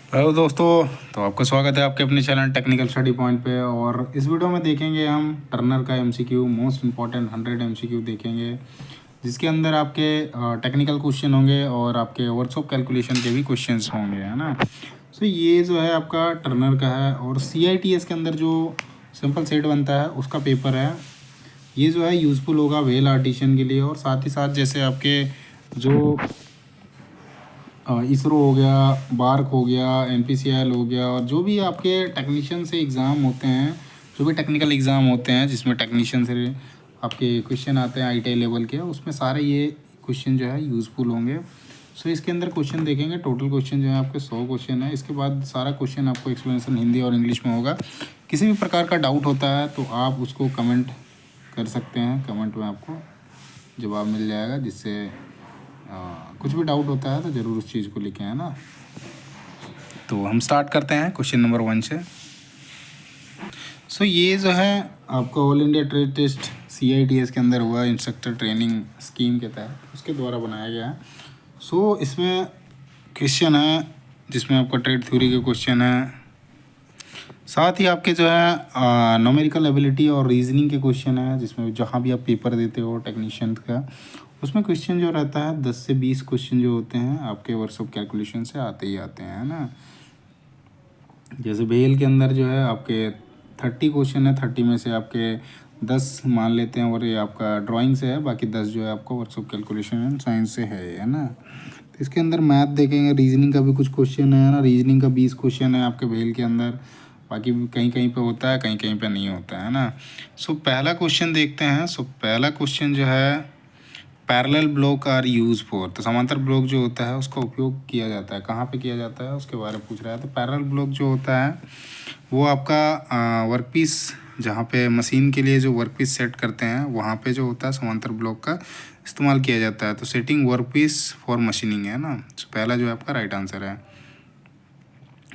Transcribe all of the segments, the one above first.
Hello दोस्तों। तो आपका स्वागत है आपके अपने चैनल टेक्निकल स्टडी पॉइंट पे। और इस वीडियो में देखेंगे हम टर्नर का एमसीक्यू, मोस्ट इंपॉर्टेंट 100 एमसीक्यू देखेंगे, जिसके अंदर आपके टेक्निकल क्वेश्चन होंगे और आपके वर्कशॉप कैलकुलेशन के भी क्वेश्चंस होंगे, है ना। सो ये जो है आपका टर्नर का है। और सीआईटीएस के अंदर जो सिंपल सेट बनता है उसका पेपर है। ये जो है यूज़फुल होगा वेल आर्टिशन के लिए। और साथ ही साथ जैसे आपके जो इसरो हो गया, बार्क हो गया, एनपीसीएल हो गया, और जो भी आपके टेक्नीशियन से एग्ज़ाम होते हैं, जो भी टेक्निकल एग्ज़ाम होते हैं जिसमें टेक्नीशियन से आपके क्वेश्चन आते हैं आईटीआई लेवल के, उसमें सारे ये क्वेश्चन जो है यूज़फुल होंगे। सो इसके अंदर क्वेश्चन देखेंगे, टोटल क्वेश्चन जो है आपके 100 क्वेश्चन है। इसके बाद सारा क्वेश्चन आपको एक्सप्लेनेशन हिंदी और इंग्लिश में होगा। किसी भी प्रकार का डाउट होता है तो आप उसको कमेंट कर सकते हैं, कमेंट में आपको जवाब मिल जाएगा। जिससे कुछ भी डाउट होता है तो ज़रूर उस चीज़ को लिखें, है ना। तो हम स्टार्ट करते हैं क्वेश्चन नंबर 1 से। सो ये जो है आपका all India trade test CITS के अंदर हुआ इंस्ट्रक्टर ट्रेनिंग स्कीम के तहत, उसके द्वारा बनाया गया है। सो इसमें क्वेश्चन है जिसमें आपका ट्रेड थ्योरी के क्वेश्चन है, साथ ही आपके जो है न्यूमेरिकल एबिलिटी और रीजनिंग के क्वेश्चन है, जिसमें जहाँ भी आप पेपर देते हो टेक्नीशियन का, उसमें क्वेश्चन जो रहता है 10 से 20 क्वेश्चन जो होते हैं आपके वर्कशॉप कैलकुलेशन से आते ही आते हैं, है ना। जैसे बेल के अंदर जो है आपके 30 क्वेश्चन है, 30 में से आपके 10 मान लेते हैं और ये आपका ड्राइंग से है, बाकी 10 जो है आपका वर्कशॉप कैलकुलेशन एंड साइंस से है ना। तो इसके अंदर मैथ देखेंगे, रीजनिंग का भी कुछ क्वेश्चन है ना। रीजनिंग का 20 क्वेश्चन है आपके बेल के अंदर, बाकी कहीं कहीं पे होता है, कहीं कहीं पे नहीं होता है ना। सो पहला क्वेश्चन देखते हैं। सो पहला क्वेश्चन जो है parallel block are use for, तो समांतर ब्लॉक जो होता है उसका उपयोग किया जाता है, कहाँ पे किया जाता है उसके बारे में पूछ रहा है। तो पैरेलल ब्लॉक जो होता है वो आपका वर्कपीस, जहाँ पे मशीन के लिए जो वर्कपीस सेट करते हैं वहाँ पे जो होता है समांतर ब्लॉक का इस्तेमाल किया जाता है। तो सेटिंग वर्कपीस फॉर मशीनिंग है ना। तो पहला जो है आपका राइट आंसर है।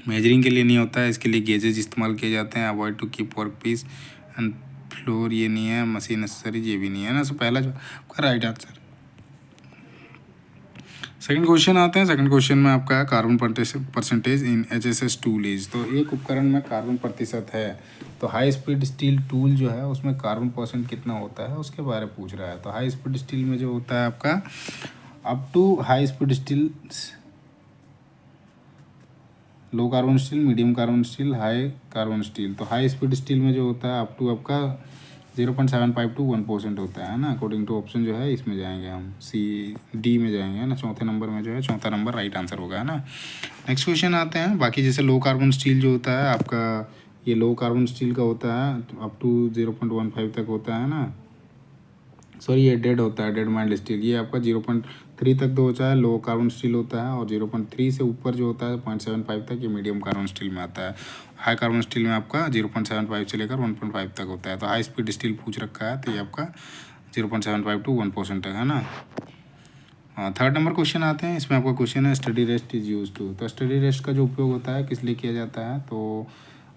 मेजरिंग के लिए नहीं होता है, इसके लिए गेजेज इस्तेमाल किए जाते हैं। Avoid to keep workpiece and floor, ये नहीं है। मशीन एक्सेसरीज, ये भी नहीं है ना। सो पहला जो आपका राइट आंसर। सेकंड क्वेश्चन आते हैं। सेकंड क्वेश्चन में आपका है carbon percentage in HSS tool is. तो एक उपकरण में कार्बन प्रतिशत है, तो हाई स्पीड स्टील टूल जो है उसमें कार्बन परसेंट कितना होता है उसके बारे में पूछ रहा है। तो हाई स्पीड स्टील में जो होता है आपका up to high speed steel, low carbon steel, medium carbon steel, high carbon steel. तो हाई स्पीड स्टील में जो होता है अप टू आपका 0.75 to 1% होता है ना। अकॉर्डिंग टू ऑप्शन जो है इसमें जाएंगे हम, सी डी में जाएंगे, है ना। चौथे नंबर में जो है चौथा नंबर राइट आंसर होगा, है ना। नेक्स्ट क्वेश्चन आते हैं। बाकी जैसे लो कार्बन स्टील जो होता है आपका, ये लो कार्बन स्टील का होता है अप टू 0.15 तक होता है ना। सॉरी, ये डेड होता है, डेड माइल्ड स्टील। ये आपका 0.3 तक तो होता है लो कार्बन स्टील होता है, और 0.3 से ऊपर जो होता है 0.75 तक ये मीडियम कार्बन स्टील में आता है। हाई कार्बन स्टील में आपका 0.75 से लेकर 1.5 तक होता है। तो हाई स्पीड स्टील पूछ रखा है तो ये आपका 0.75 to 1% तक, है ना। थर्ड नंबर क्वेश्चन आते हैं। इसमें आपका क्वेश्चन है steady rest is use to. तो स्टडी रेस्ट का जो उपयोग होता है किस लिए किया जाता है, तो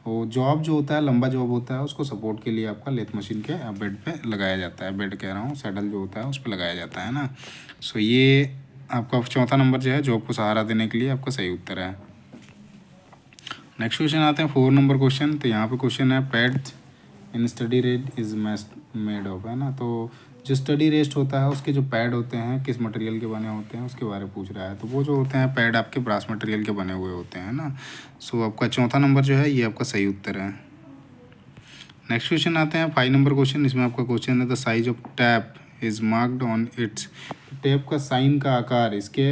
वो जॉब जो होता है, लंबा जॉब होता है, उसको सपोर्ट के लिए आपका लेथ मशीन के बेड पे लगाया जाता है। बेड कह रहा हूँ, सैडल जो होता है उस पर लगाया जाता है ना। सो ये आपका चौथा नंबर जो है जॉब को सहारा देने के लिए आपका सही उत्तर है। नेक्स्ट क्वेश्चन आते हैं 4 नंबर क्वेश्चन। तो यहाँ पे क्वेश्चन है pad in study rest is made of, है ना। तो जो स्टडी रेस्ट होता है उसके जो पैड होते हैं किस मटेरियल के बने होते हैं उसके बारे में पूछ रहा है। तो वो जो होते हैं पैड आपके ब्रास मटेरियल के बने हुए होते हैं ना। सो आपका चौथा नंबर जो है ये आपका सही उत्तर है। नेक्स्ट क्वेश्चन आते हैं 5 नंबर क्वेश्चन। इसमें आपका क्वेश्चन है the size of tap is marked on it's. Tap का साइन का आकार इसके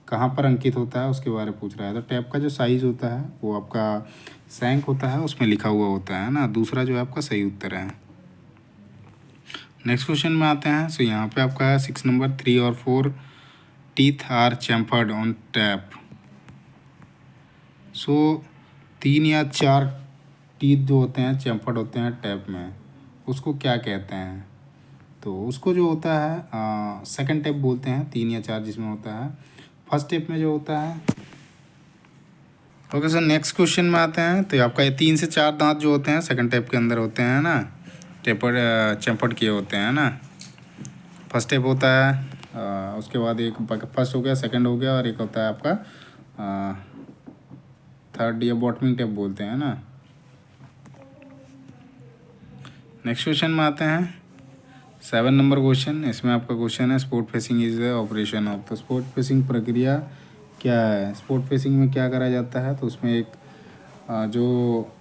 कहाँ पर अंकित होता है उसके बारे में पूछ रहा है। तो टैप का जो साइज होता है वो आपका सैंक होता है, उसमें लिखा हुआ होता है ना। दूसरा जो है आपका सही उत्तर है। नेक्स्ट क्वेश्चन में आते हैं। सो यहाँ पे आपका है 6 नंबर 3 और 4 teeth are chamfered on tap. So 3 या 4 टीथ जो होते हैं चैम्फर्ड होते हैं टैप में, उसको क्या कहते हैं। तो उसको जो होता है सेकंड टैप बोलते हैं, 3 या 4 जिसमें होता है। फर्स्ट टैप में जो होता है। ओके सर, नेक्स्ट क्वेश्चन में आते हैं। तो आपका ये 3 से 4 दांत जो होते हैं सेकंड टैप के अंदर होते हैं ना, टेपर चैम्फर्ड किए होते हैं ना। फर्स्ट स्टेप होता है उसके बाद एक फर्स्ट हो गया, सेकंड हो गया, और एक होता है आपका थर्ड या बॉटमिंग टेप बोलते हैं ना। नेक्स्ट क्वेश्चन में आते हैं 7 नंबर क्वेश्चन। इसमें आपका क्वेश्चन है sport facing is the operation of. तो स्पोर्ट फेसिंग प्रक्रिया क्या है? स्पोर्ट फेसिंग में क्या करा जाता है? तो उसमें एक जो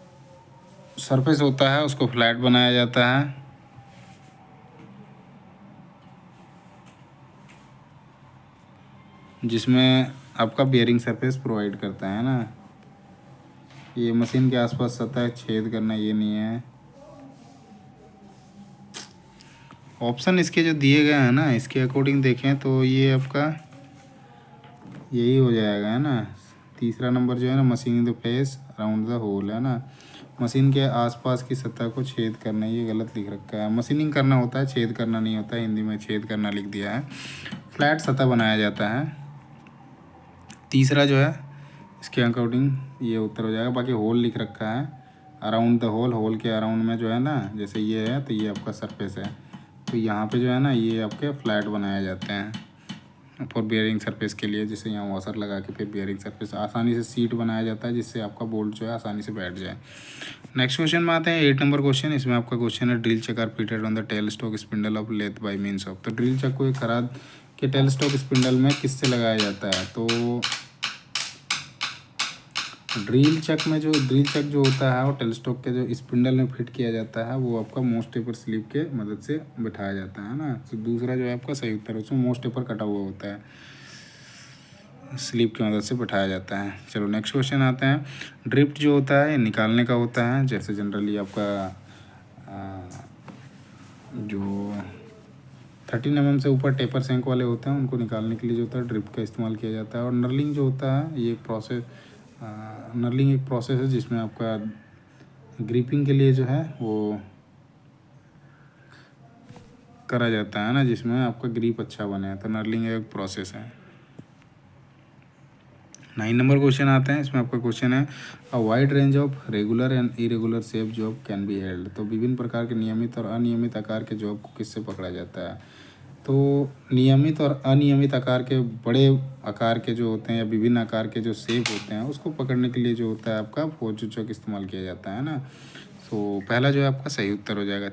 सरफेस होता है उसको फ्लैट बनाया जाता है, जिसमें आपका बेयरिंग सरफेस प्रोवाइड करता है ना। ये मशीन के आसपास सतह छेद करना ये नहीं है। ऑप्शन इसके जो दिए गए हैं ना, इसके अकॉर्डिंग देखें तो ये आपका यही हो जाएगा है ना। तीसरा नंबर जो है ना, machine the face around the hole है ना। मशीन के आसपास की सतह को छेद करना, ये गलत लिख रखा है। मशीनिंग करना होता है, छेद करना नहीं होता है। हिंदी में छेद करना लिख दिया है। फ्लैट सतह बनाया जाता है। तीसरा जो है इसके अकॉर्डिंग ये उत्तर हो जाएगा। बाकी होल लिख रखा है अराउंड द होल। होल के अराउंड में जो है ना, जैसे ये है तो ये आपका सरफेस है, तो यहाँ पे जो है ना ये आपके फ्लैट बनाए जाते हैं फॉर बियरिंग सरफेस के लिए। जैसे यहाँ वॉशर लगा के फिर बियरिंग सरफेस आसानी से सीट बनाया जाता है, जिससे आपका बोल्ट जो है आसानी से बैठ जाए। नेक्स्ट क्वेश्चन में आते हैं 8 नंबर क्वेश्चन। इसमें आपका क्वेश्चन है drill chuck are fitted on the tail stock spindle of lathe by means of. तो ड्रिल चक को एक खराद के टेल स्टॉक स्पिंडल में किससे लगाया जाता है? तो ड्रिल चक जो होता है वो टेलस्टॉक के जो स्पिंडल में फिट किया जाता है, वो आपका मोस्ट टेपर स्लीव के मदद से बिठाया जाता है ना। तो दूसरा जो है आपका सही उत्तर है, उसमें मोस्ट टेपर कटा हुआ होता है, स्लीव की मदद से बिठाया जाता है। चलो नेक्स्ट क्वेश्चन आते हैं। ड्रिफ्ट जो होता है ये निकालने का होता है। जैसे जनरली आपका जो 13 mm से ऊपर टेपर सेंक वाले होते हैं, उनको निकालने के लिए जो होता है ड्रिफ्ट का इस्तेमाल किया जाता है। और नर्लिंग जो होता है ये नर्लिंग एक प्रोसेस है जिसमें आपका ग्रिपिंग के लिए जो है वो करा जाता है ना, जिसमें आपका ग्रिप अच्छा बने। तो नर्लिंग एक प्रोसेस है। 9 नंबर क्वेश्चन आते हैं। इसमें आपका क्वेश्चन है a wide range of regular and irregular shape job can be held. तो विभिन्न प्रकार के नियमित और अनियमित आकार के जॉब को किससे पकड़ा जाता है? तो नियमित और अनियमित आकार के, बड़े आकार के जो होते हैं या विभिन्न आकार के जो शेप होते हैं, उसको पकड़ने के लिए जो होता है आपका फोर्जो चक इस्तेमाल किया जाता है ना। तो पहला जो है आपका सही उत्तर हो जाएगा।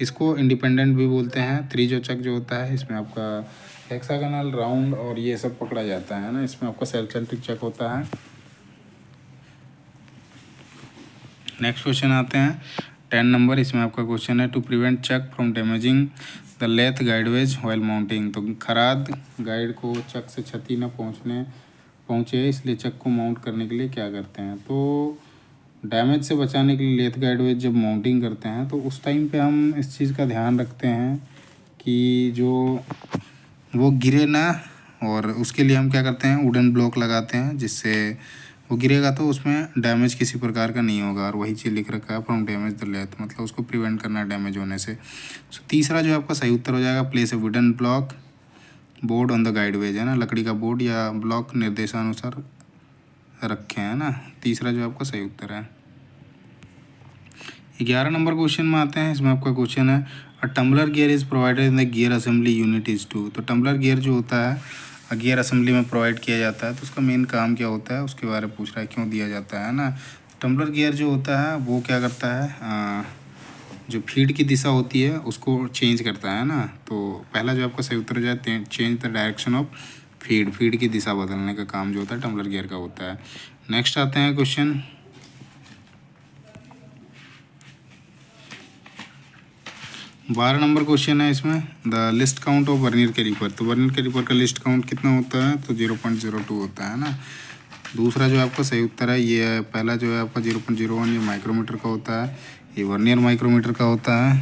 इसको इंडिपेंडेंट भी बोलते हैं। त्रिजो चक जो होता है इसमें आपका हेक्सागोनल, राउंड और ये सब पकड़ा जाता है ना। इसमें आपका सेल्फ सेंट्रिक चक होता है। नेक्स्ट क्वेश्चन आते हैं 10 नंबर। इसमें आपका क्वेश्चन है to prevent chuck from damaging the lathe guideways while mounting. तो खराद गाइड को चक से क्षति न पहुँचे, इसलिए चक को माउंट करने के लिए क्या करते हैं? तो डैमेज से बचाने के लिए लेथ गाइडवेज जब माउंटिंग करते हैं तो उस टाइम पे हम इस चीज़ का ध्यान रखते हैं कि जो वो गिरे ना, और उसके लिए हम क्या करते हैं, वुडन ब्लॉक लगाते हैं, जिससे वो गिरेगा तो उसमें डैमेज किसी प्रकार का नहीं होगा। और वही चीज़ लिख रखा है फ्रॉम डैमेज द लेथ, मतलब उसको प्रिवेंट करना डैमेज होने से। तो तीसरा जो आपका सही उत्तर हो जाएगा place a wooden block board on the गाइडवेज है ना। लकड़ी का बोर्ड या ब्लॉक निर्देशानुसार रखें है ना। तीसरा जो आपका सही उत्तर है। 11 नंबर क्वेश्चन में आते हैं। इसमें आपका क्वेश्चन है a tumbler gear is provided in the gear assembly unit is two. तो टम्बलर गियर जो होता है गियर असेंबली में प्रोवाइड किया जाता है, तो उसका मेन काम क्या होता है उसके बारे में पूछ रहा है, क्यों दिया जाता है ना। टम्बलर गियर जो होता है वो क्या करता है, जो फीड की दिशा होती है उसको चेंज करता है ना। तो पहला जो आपका सही उत्तर हो जाए change the direction of feed की दिशा बदलने का काम जो होता है टम्बलर गियर का होता है। नेक्स्ट आते हैं क्वेश्चन 12 नंबर क्वेश्चन है। इसमें the least count of vernier caliper. तो वर्नियर कैलिपर का लिस्ट काउंट कितना होता है? तो 0.02 होता है ना। दूसरा जो आपका सही उत्तर है ये है, पहला जो है आपका 0.01 ये माइक्रोमीटर का होता है, ये वर्नियर माइक्रोमीटर का होता है।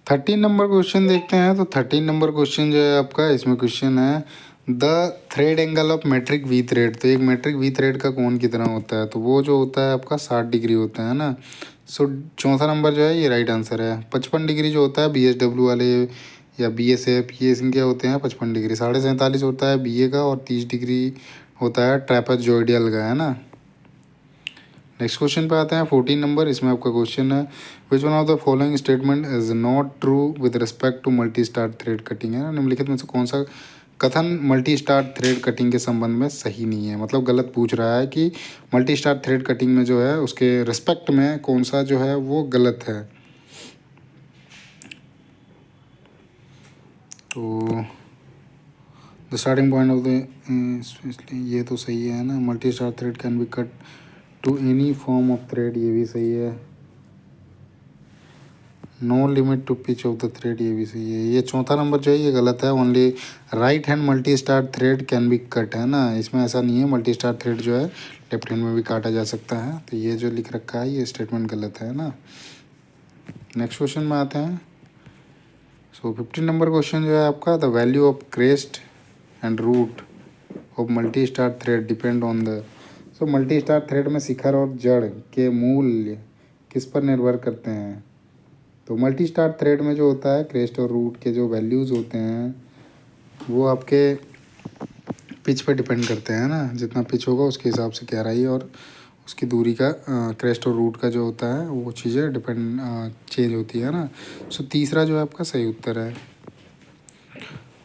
13 नंबर क्वेश्चन देखते हैं। तो 13 नंबर क्वेश्चन जो है आपका, इसमें क्वेश्चन है the thread angle of metric V thread. तो एक मेट्रिक वी थ्रेड का कोण कितना होता है? तो वो जो होता है आपका 60 डिग्री होता है ना। सो चौथा नंबर जो है ये राइट आंसर है। 55 डिग्री जो होता है BSW वाले या BSF, ये इनके होते हैं 55 डिग्री। 47.5 होता है BA का, और 30 डिग्री होता है ट्रेपेजॉइडल का है ना। नेक्स्ट क्वेश्चन पे आते हैं 14 नंबर। इसमें आपका क्वेश्चन है which one of the following statement is not true with respect to multi start thread कटिंग है ना। निम्नलिखित में से कौन सा कथन मल्टी स्टार थ्रेड कटिंग के संबंध में सही नहीं है, मतलब गलत पूछ रहा है कि मल्टी स्टार थ्रेड कटिंग में जो है उसके रिस्पेक्ट में कौन सा जो है वो गलत है। तो the starting point of the, ये तो सही है ना। Multi start thread can be cut to any form of thread, ये भी सही है। No limit to pitch of the thread, ये भी सही है। ये चौथा नंबर जो है ये गलत है। Only right hand multi start thread can be cut, है ना, इसमें ऐसा नहीं है। मल्टी स्टार थ्रेड जो है लेफ्ट हैंड में भी काटा जा सकता है। तो ये जो लिख रखा है ये स्टेटमेंट गलत है ना। नेक्स्ट क्वेश्चन में आते हैं। सो 15 नंबर क्वेश्चन जो है आपका, the value of crest and root of multi start thread depend on the. So multi start thread में शिखर और जड़ के मूल्य किस पर निर्भर करते हैं। तो मल्टी स्टार थ्रेड में जो होता है क्रेस्ट और रूट के जो वैल्यूज़ होते हैं वो आपके पिच पर डिपेंड करते हैं ना। जितना पिच होगा उसके हिसाब से गहराई और उसकी दूरी का क्रेस्ट और रूट का जो होता है वो चीज़ें डिपेंड चेंज होती है ना। सो तीसरा जो है आपका सही उत्तर है।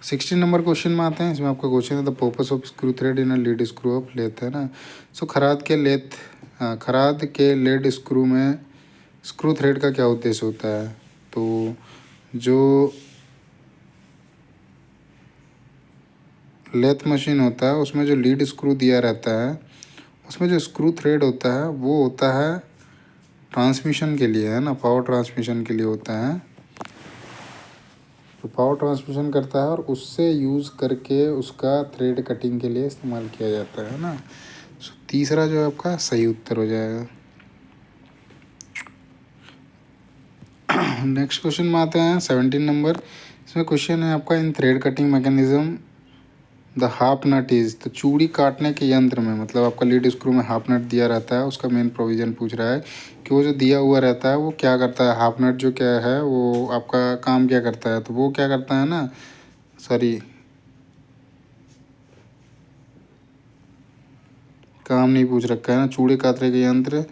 16 नंबर क्वेश्चन में आते हैं। इसमें आपका क्वेश्चन है the purpose of screw thread in a lead screw of lathe, है ना। सो खराद के लेड स्क्रू में स्क्रू थ्रेड का क्या उद्देश्य होता है। तो जो लेथ मशीन होता है उसमें जो लीड स्क्रू दिया रहता है उसमें जो स्क्रू थ्रेड होता है वो होता है ट्रांसमिशन के लिए, है ना, पावर ट्रांसमिशन के लिए होता है। तो पावर ट्रांसमिशन करता है और उससे यूज़ करके उसका थ्रेड कटिंग के लिए इस्तेमाल किया जाता है ना। सो तीसरा जो है आपका सही उत्तर हो जाएगा। नेक्स्ट क्वेश्चन में आते हैं 17 नंबर। इसमें क्वेश्चन है आपका in thread cutting mechanism the half nut is. तो चूड़ी काटने के यंत्र में, मतलब आपका लीड स्क्रू में हाफ नट दिया रहता है, उसका मेन प्रोविज़न पूछ रहा है कि वो जो दिया हुआ रहता है वो क्या करता है। हाफ नट जो क्या है वो आपका काम क्या करता है। तो वो क्या करता है ना, सॉरी, काम नहीं पूछ रखा है ना। चूड़ी काटने के यंत्र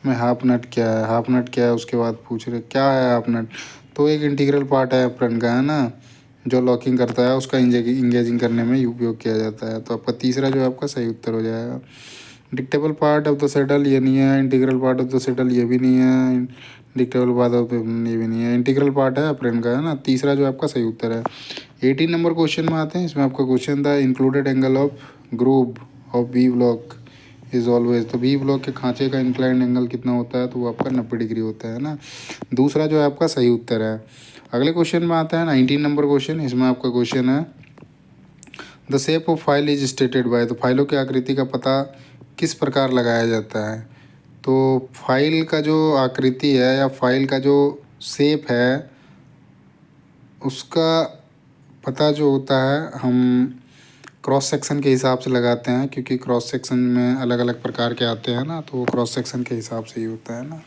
में हाफ नट क्या है, हाफ नट क्या है उसके बाद पूछ रहे क्या है हाफ नट। तो एक इंटीग्रल पार्ट है एप्रन का, है ना, जो लॉकिंग करता है, उसका इंगेजिंग करने में उपयोग किया जाता है। तो आपका तीसरा जो है आपका सही उत्तर हो जाएगा। डिक्टेबल पार्ट ऑफ द सेडल ये नहीं है। Integral part of the saddle ये भी नहीं है। डिक्टेबल पार्ट ऑफ ये भी नहीं है। इंटीग्रल पार्ट है एप्रन का, है ना। तीसरा जो आपका सही उत्तर है। 18 नंबर क्वेश्चन में आते हैं। इसमें आपका क्वेश्चन था included angle of groove of V block is always. तो बी ब्लॉक के खांचे का इंक्लाइंड एंगल कितना होता है। तो वो आपका 90 डिग्री होता है ना। दूसरा जो है आपका सही उत्तर है। अगले क्वेश्चन में आता है 19 नंबर क्वेश्चन। इसमें आपका क्वेश्चन है the shape of file is stated by. तो फाइलों की आकृति का पता किस प्रकार लगाया जाता है। तो फाइल का जो आकृति है या फाइल का जो शेप है उसका पता जो होता है हम क्रॉस सेक्शन के हिसाब से लगाते हैं, क्योंकि क्रॉस सेक्शन में अलग अलग प्रकार के आते हैं ना। तो वो क्रॉस सेक्शन के हिसाब से ही होता है ना।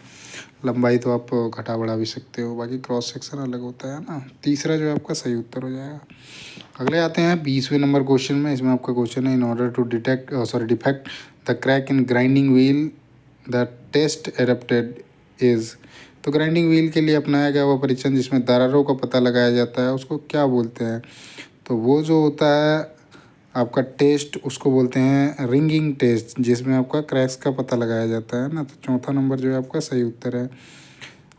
लंबाई तो आप घटा बढ़ा भी सकते हो, बाकी क्रॉस सेक्शन अलग होता है ना। तीसरा जो है आपका सही उत्तर हो जाएगा। अगले आते हैं 20वें नंबर क्वेश्चन में। इसमें आपका क्वेश्चन है in order to defect the crack in grinding wheel the test adapted is. तो ग्राइंडिंग व्हील के लिए अपनाया गया वो परीक्षण जिसमें दरारों का पता लगाया जाता है उसको क्या बोलते हैं। तो वो जो होता है आपका टेस्ट उसको बोलते हैं रिंगिंग टेस्ट, जिसमें आपका क्रैक्स का पता लगाया जाता है ना। तो चौथा नंबर जो है आपका सही उत्तर है।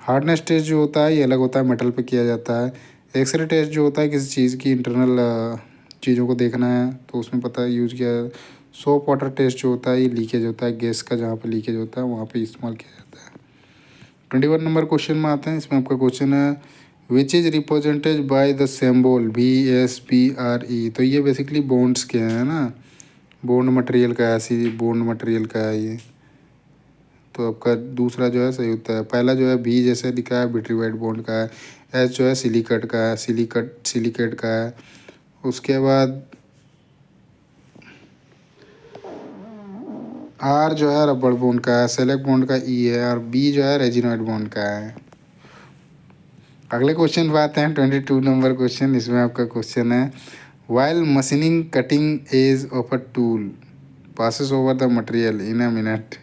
हार्डनेस टेस्ट जो होता है ये अलग होता है, मेटल पे किया जाता है। एक्सरे टेस्ट जो होता है किसी चीज़ की इंटरनल चीज़ों को देखना है तो उसमें पता यूज़ किया। सोप वाटर टेस्ट जो होता है ये लीकेज होता है, गैस का जहाँ पे लीकेज होता है वहाँ पे इस्तेमाल किया जाता है। 21 नंबर क्वेश्चन में आते हैं। इसमें आपका क्वेश्चन है which is represented by the symbol BSPRE। तो ये बेसिकली बॉन्ड्स के हैं ना, बॉन्ड मटेरियल का है, बॉन्ड मटेरियल का है ये। तो आपका दूसरा जो है सही उत्तर है। पहला जो है B जैसे लिखा है विट्रीवाइट बॉन्ड का है। S जो है सिलिकेट का है, सिलिकेट का है। उसके बाद R जो है रबड़ बॉन्ड का है, सेलेक्ट बॉन्ड का E है, और B जो है रेजिनॉइड बॉन्ड का है। अगले क्वेश्चन पे आते हैं 22 नंबर क्वेश्चन। इसमें आपका क्वेश्चन है while machining cutting edge of a tool passes over the material in a minute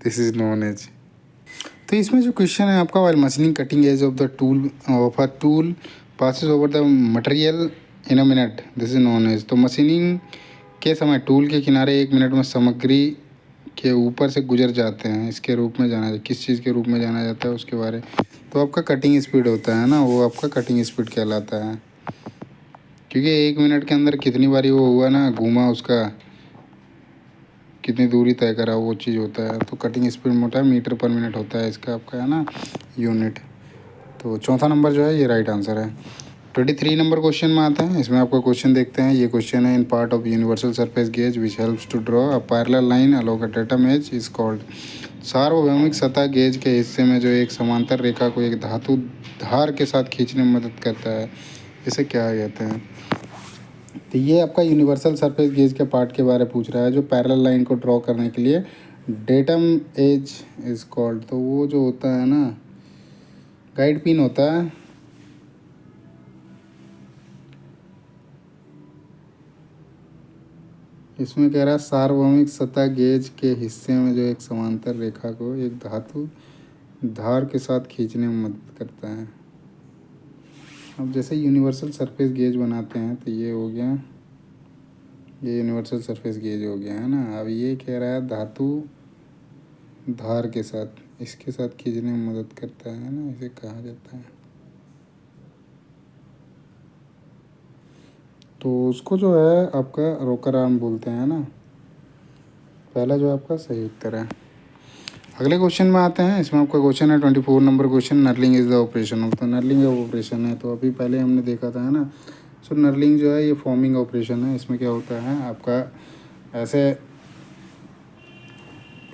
this is known as. तो इसमें जो क्वेश्चन है आपका while machining cutting edge of the tool passes over the material in a minute, this is known as. तो machining के समय tool के किनारे 1 मिनट में सामग्री के ऊपर से गुजर जाते हैं, इसके रूप में जाना, किस चीज़ के रूप में जाना जाता है उसके बारे। तो आपका कटिंग स्पीड होता है ना, वो आपका कटिंग स्पीड कहलाता है, क्योंकि 1 मिनट के अंदर कितनी बारी वो हुआ ना, घूमा, उसका कितनी दूरी तय करा, वो चीज़ होता है। तो कटिंग स्पीड में होता है मीटर पर मिनट होता है इसका आपका, है ना, यूनिट। तो चौथा नंबर जो है ये राइट आंसर है। 23 नंबर क्वेश्चन में आते हैं। इसमें आपका क्वेश्चन देखते हैं। ये क्वेश्चन है, in part of universal surface gauge which helps to draw a parallel line along a datum edge is called. सार्वभौमिक सतह गेज के हिस्से में जो एक समांतर रेखा को एक धातु धार के साथ खींचने में मदद करता है, इसे क्या कहते हैं। तो ये आपका यूनिवर्सल सरफेस गेज के पार्ट के बारे में पूछ रहा है, जो पैरेलल लाइन को ड्रॉ करने के लिए डेटम एज इज कॉल्ड। तो वो जो होता है ना, गाइड पिन होता है। इसमें कह रहा है सार्वभौमिक सतह गेज के हिस्से में जो एक समांतर रेखा को एक धातु धार के साथ खींचने में मदद करता है। अब जैसे यूनिवर्सल सरफेस गेज बनाते हैं, तो ये हो गया, ये यूनिवर्सल सरफेस गेज हो गया, है ना। अब ये कह रहा है धातु धार के साथ, इसके साथ खींचने में मदद करता है ना, इसे कहा जाता है। तो उसको जो है आपका रोकर आर्म बोलते हैं ना। पहला जो आपका सही उत्तर है। अगले क्वेश्चन में आते हैं। इसमें आपका क्वेश्चन है 24 number question, knurling is the operation of. तो नर्लिंग ऑपरेशन है, तो अभी पहले हमने देखा था, है ना। सो नर्लिंग जो है ये फॉर्मिंग ऑपरेशन है। इसमें क्या होता है आपका, ऐसे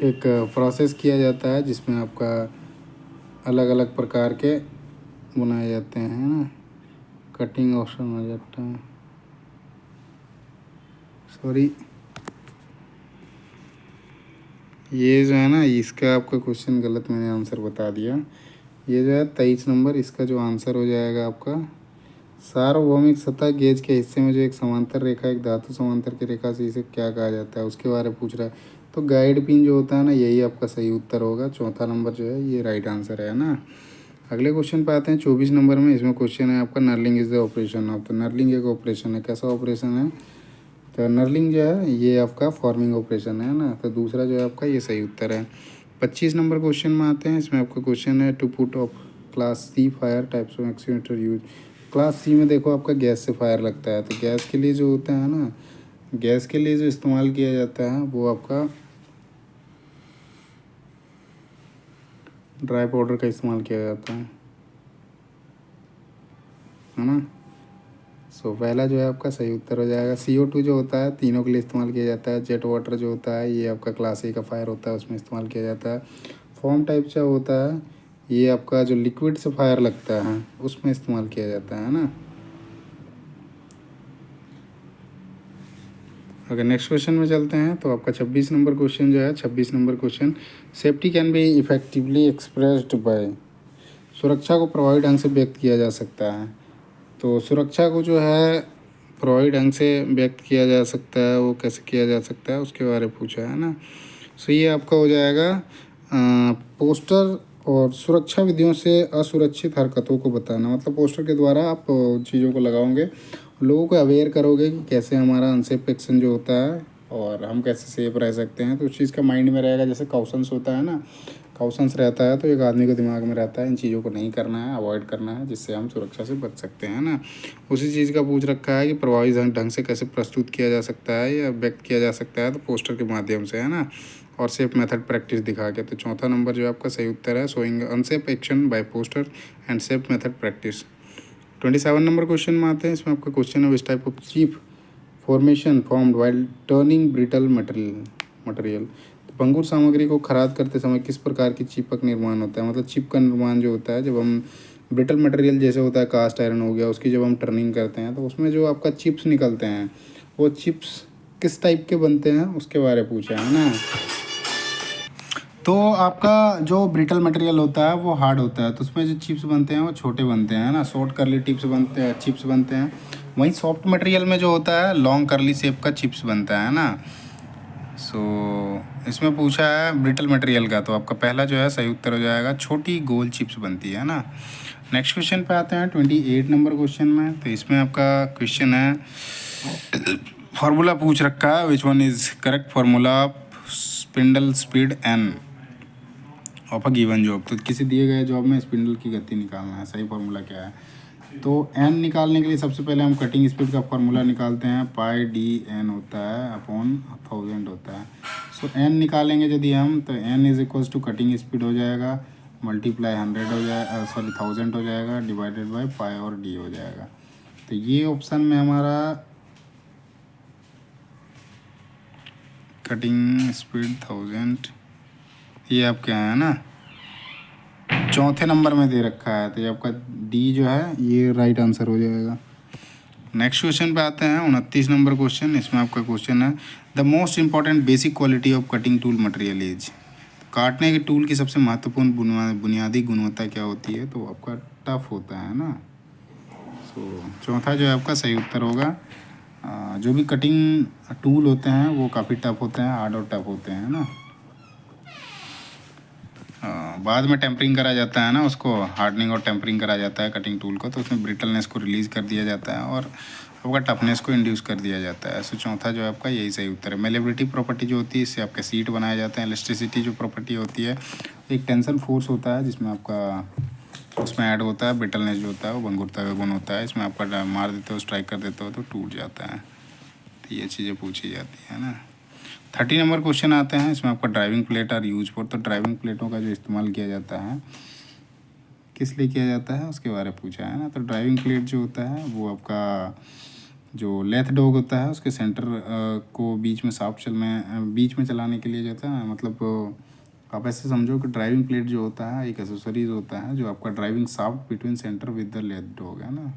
एक प्रोसेस किया जाता है जिसमें आपका अलग अलग प्रकार के बनाए जाते हैं, है ना। कटिंग ऑप्शन हो जाता है, सॉरी, ये जो है ना, इसका आपका क्वेश्चन गलत मैंने आंसर बता दिया। ये जो है 23 नंबर, इसका जो आंसर हो जाएगा आपका, सार्वभौमिक सतह गेज के हिस्से में जो एक समांतर रेखा एक धातु समांतर की रेखा से, इसे क्या कहा जाता है, उसके बारे में पूछ रहा है। तो गाइड पिन जो होता है ना, यही आपका सही उत्तर होगा। चौथा नंबर जो है ये राइट आंसर है ना। अगले क्वेश्चन पे आते हैं 24 नंबर में। इसमें क्वेश्चन है आपका, knurling is the operation of. तो नर्लिंग एक ऑपरेशन है, कैसा ऑपरेशन है। तो नर्लिंग जो है ये आपका फॉर्मिंग ऑपरेशन है ना। तो दूसरा जो है आपका ये सही उत्तर है। 25 नंबर क्वेश्चन में आते हैं। इसमें आपका क्वेश्चन है, to put off class C fire types of extinguisher use. Class C में देखो आपका गैस से फायर लगता है। तो गैस के लिए जो होता है ना, गैस के लिए जो इस्तेमाल किया जाता है वो आपका ड्राई पाउडर का इस्तेमाल किया जाता है ना। सो पहला जो है आपका सही उत्तर हो जाएगा। CO2 जो होता है तीनों के लिए इस्तेमाल किया जाता है। जेट वाटर जो होता है ये आपका क्लास ए का फायर होता है, उसमें इस्तेमाल किया जाता है। फॉर्म टाइप का होता है, ये आपका जो लिक्विड से फायर लगता है उसमें इस्तेमाल किया जाता है ना। अगर नेक्स्ट क्वेश्चन में चलते हैं, तो आपका 26 नंबर क्वेश्चन जो है, 26 number question, safety can be effectively expressed by. सुरक्षा को प्रभावी ढंग से व्यक्त किया जा सकता है। तो सुरक्षा को जो है प्रभावी ढंग से व्यक्त किया जा सकता है, वो कैसे किया जा सकता है उसके बारे में पूछा है ना। सो ये आपका हो जाएगा पोस्टर और सुरक्षा विधियों से असुरक्षित हरकतों को बताना। मतलब पोस्टर के द्वारा आप चीज़ों को लगाओगे, लोगों को अवेयर करोगे कि कैसे हमारा अनसेफ एक्शन जो होता है और हम कैसे सेफ रह सकते हैं। तो उस चीज़ का माइंड में रहेगा। जैसे कॉशंस होता है ना, कॉशंस रहता है, तो एक आदमी को दिमाग में रहता है इन चीज़ों को नहीं करना है, अवॉइड करना है, जिससे हम सुरक्षा से बच सकते हैं ना। उसी चीज़ का पूछ रखा है कि प्रभावी ढंग से कैसे प्रस्तुत किया जा सकता है या व्यक्त किया जा सकता है, तो पोस्टर के माध्यम से, है ना, और सेफ मेथड प्रैक्टिस दिखा के। तो चौथा नंबर जो आपका सही उत्तर है, showing unsafe action by poster and safe method practice. 27 number question में आते हैं। इसमें आपका क्वेश्चन है, which type of chip formation formed while turning brittle material. तो भंगुर सामग्री को खराद करते समय किस प्रकार की चिप का निर्माण होता है। मतलब चिप का निर्माण जो होता है, जब हम ब्रिटल मटेरियल जैसे होता है कास्ट आयरन हो गया, उसकी जब हम टर्निंग करते हैं तो उसमें जो आपका चिप्स निकलते हैं, वो चिप्स किस टाइप के बनते हैं उसके बारे में पूछा है ना। तो आपका जो ब्रिटल मटेरियल होता है वो हार्ड होता है, तो उसमें जो चिप्स बनते हैं वो छोटे बनते हैं ना, शॉर्ट करली टिप्स बनते हैं, चिप्स बनते हैं। वहीं सॉफ्ट मटेरियल में जो होता है लॉन्ग करली शेप का चिप्स बनता है ना। सो इसमें पूछा है ब्रिटल मटेरियल का, तो आपका पहला जो है सही उत्तर हो जाएगा छोटी गोल चिप्स बनती है ना। नेक्स्ट क्वेश्चन पे आते हैं 28 नंबर क्वेश्चन में। तो इसमें आपका क्वेश्चन है, फार्मूला पूछ रखा है, which one is correct formula spindle speed N of a given job. तो किसी दिए गए जॉब में स्पिंडल की गति निकालना है, सही फार्मूला क्या है। तो एन निकालने के लिए सबसे पहले हम कटिंग स्पीड का फार्मूला निकालते हैं, पाई डी एन होता है अपॉन 1000 होता है। सो एन निकालेंगे यदि हम, तो N is equals to cutting speed हो जाएगा मल्टीप्लाई 100 हो जाएगा, सॉरी 1000 हो जाएगा, डिवाइडेड बाय पाई और डी हो जाएगा। तो ये ऑप्शन में हमारा कटिंग स्पीड 1000 ये आपके यहाँ है ना, चौथे नंबर में दे रखा है, तो ये आपका डी जो है ये राइट आंसर हो जाएगा। नेक्स्ट क्वेश्चन पे आते हैं 29 नंबर क्वेश्चन। इसमें आपका क्वेश्चन है, the most important basic quality of cutting tool material is. काटने के टूल की सबसे महत्वपूर्ण बुनियादी गुणवत्ता क्या होती है, तो आपका टफ होता है ना। सो चौथा जो है आपका सही उत्तर होगा। जो भी कटिंग टूल होते हैं वो काफ़ी टफ होते हैं, हार्ड और टफ होते हैं ना। बाद में टेम्परिंग करा जाता है ना, उसको हार्डनिंग और टेम्परिंग करा जाता है कटिंग टूल को, तो उसमें ब्रिटलनेस को रिलीज़ कर दिया जाता है और आपका टफनेस को इंड्यूस कर दिया जाता है। सो चौथा जो है आपका यही सही उत्तर है। मेलेबिलिटी प्रॉपर्टी जो होती है, इससे आपके सीट बनाए जाते हैं। इलास्टिसिटी जो प्रॉपर्टी होती है, एक टेंशन फोर्स होता है जिसमें आपका उसमें ऐड होता है। ब्रिटलनेस जो होता है वो भंगुरता का गुण होता है, इसमें आपका मार देते हो, स्ट्राइक कर देते हो तो टूट जाता है। तो ये चीज़ें पूछी जाती है ना। 30 नंबर क्वेश्चन आते हैं। इसमें आपका driving plate are use for, तो ड्राइविंग प्लेटों का जो इस्तेमाल किया जाता है किस लिए किया जाता है उसके बारे में पूछा है ना। तो ड्राइविंग प्लेट जो होता है वो आपका जो लेथ डॉग होता है उसके सेंटर को बीच में बीच में चलाने के लिए जाता है। मतलब आप ऐसे समझो कि ड्राइविंग प्लेट जो होता है एक एसेसरीज होता है जो आपका driving shaft between centre with the lathe dog है ना।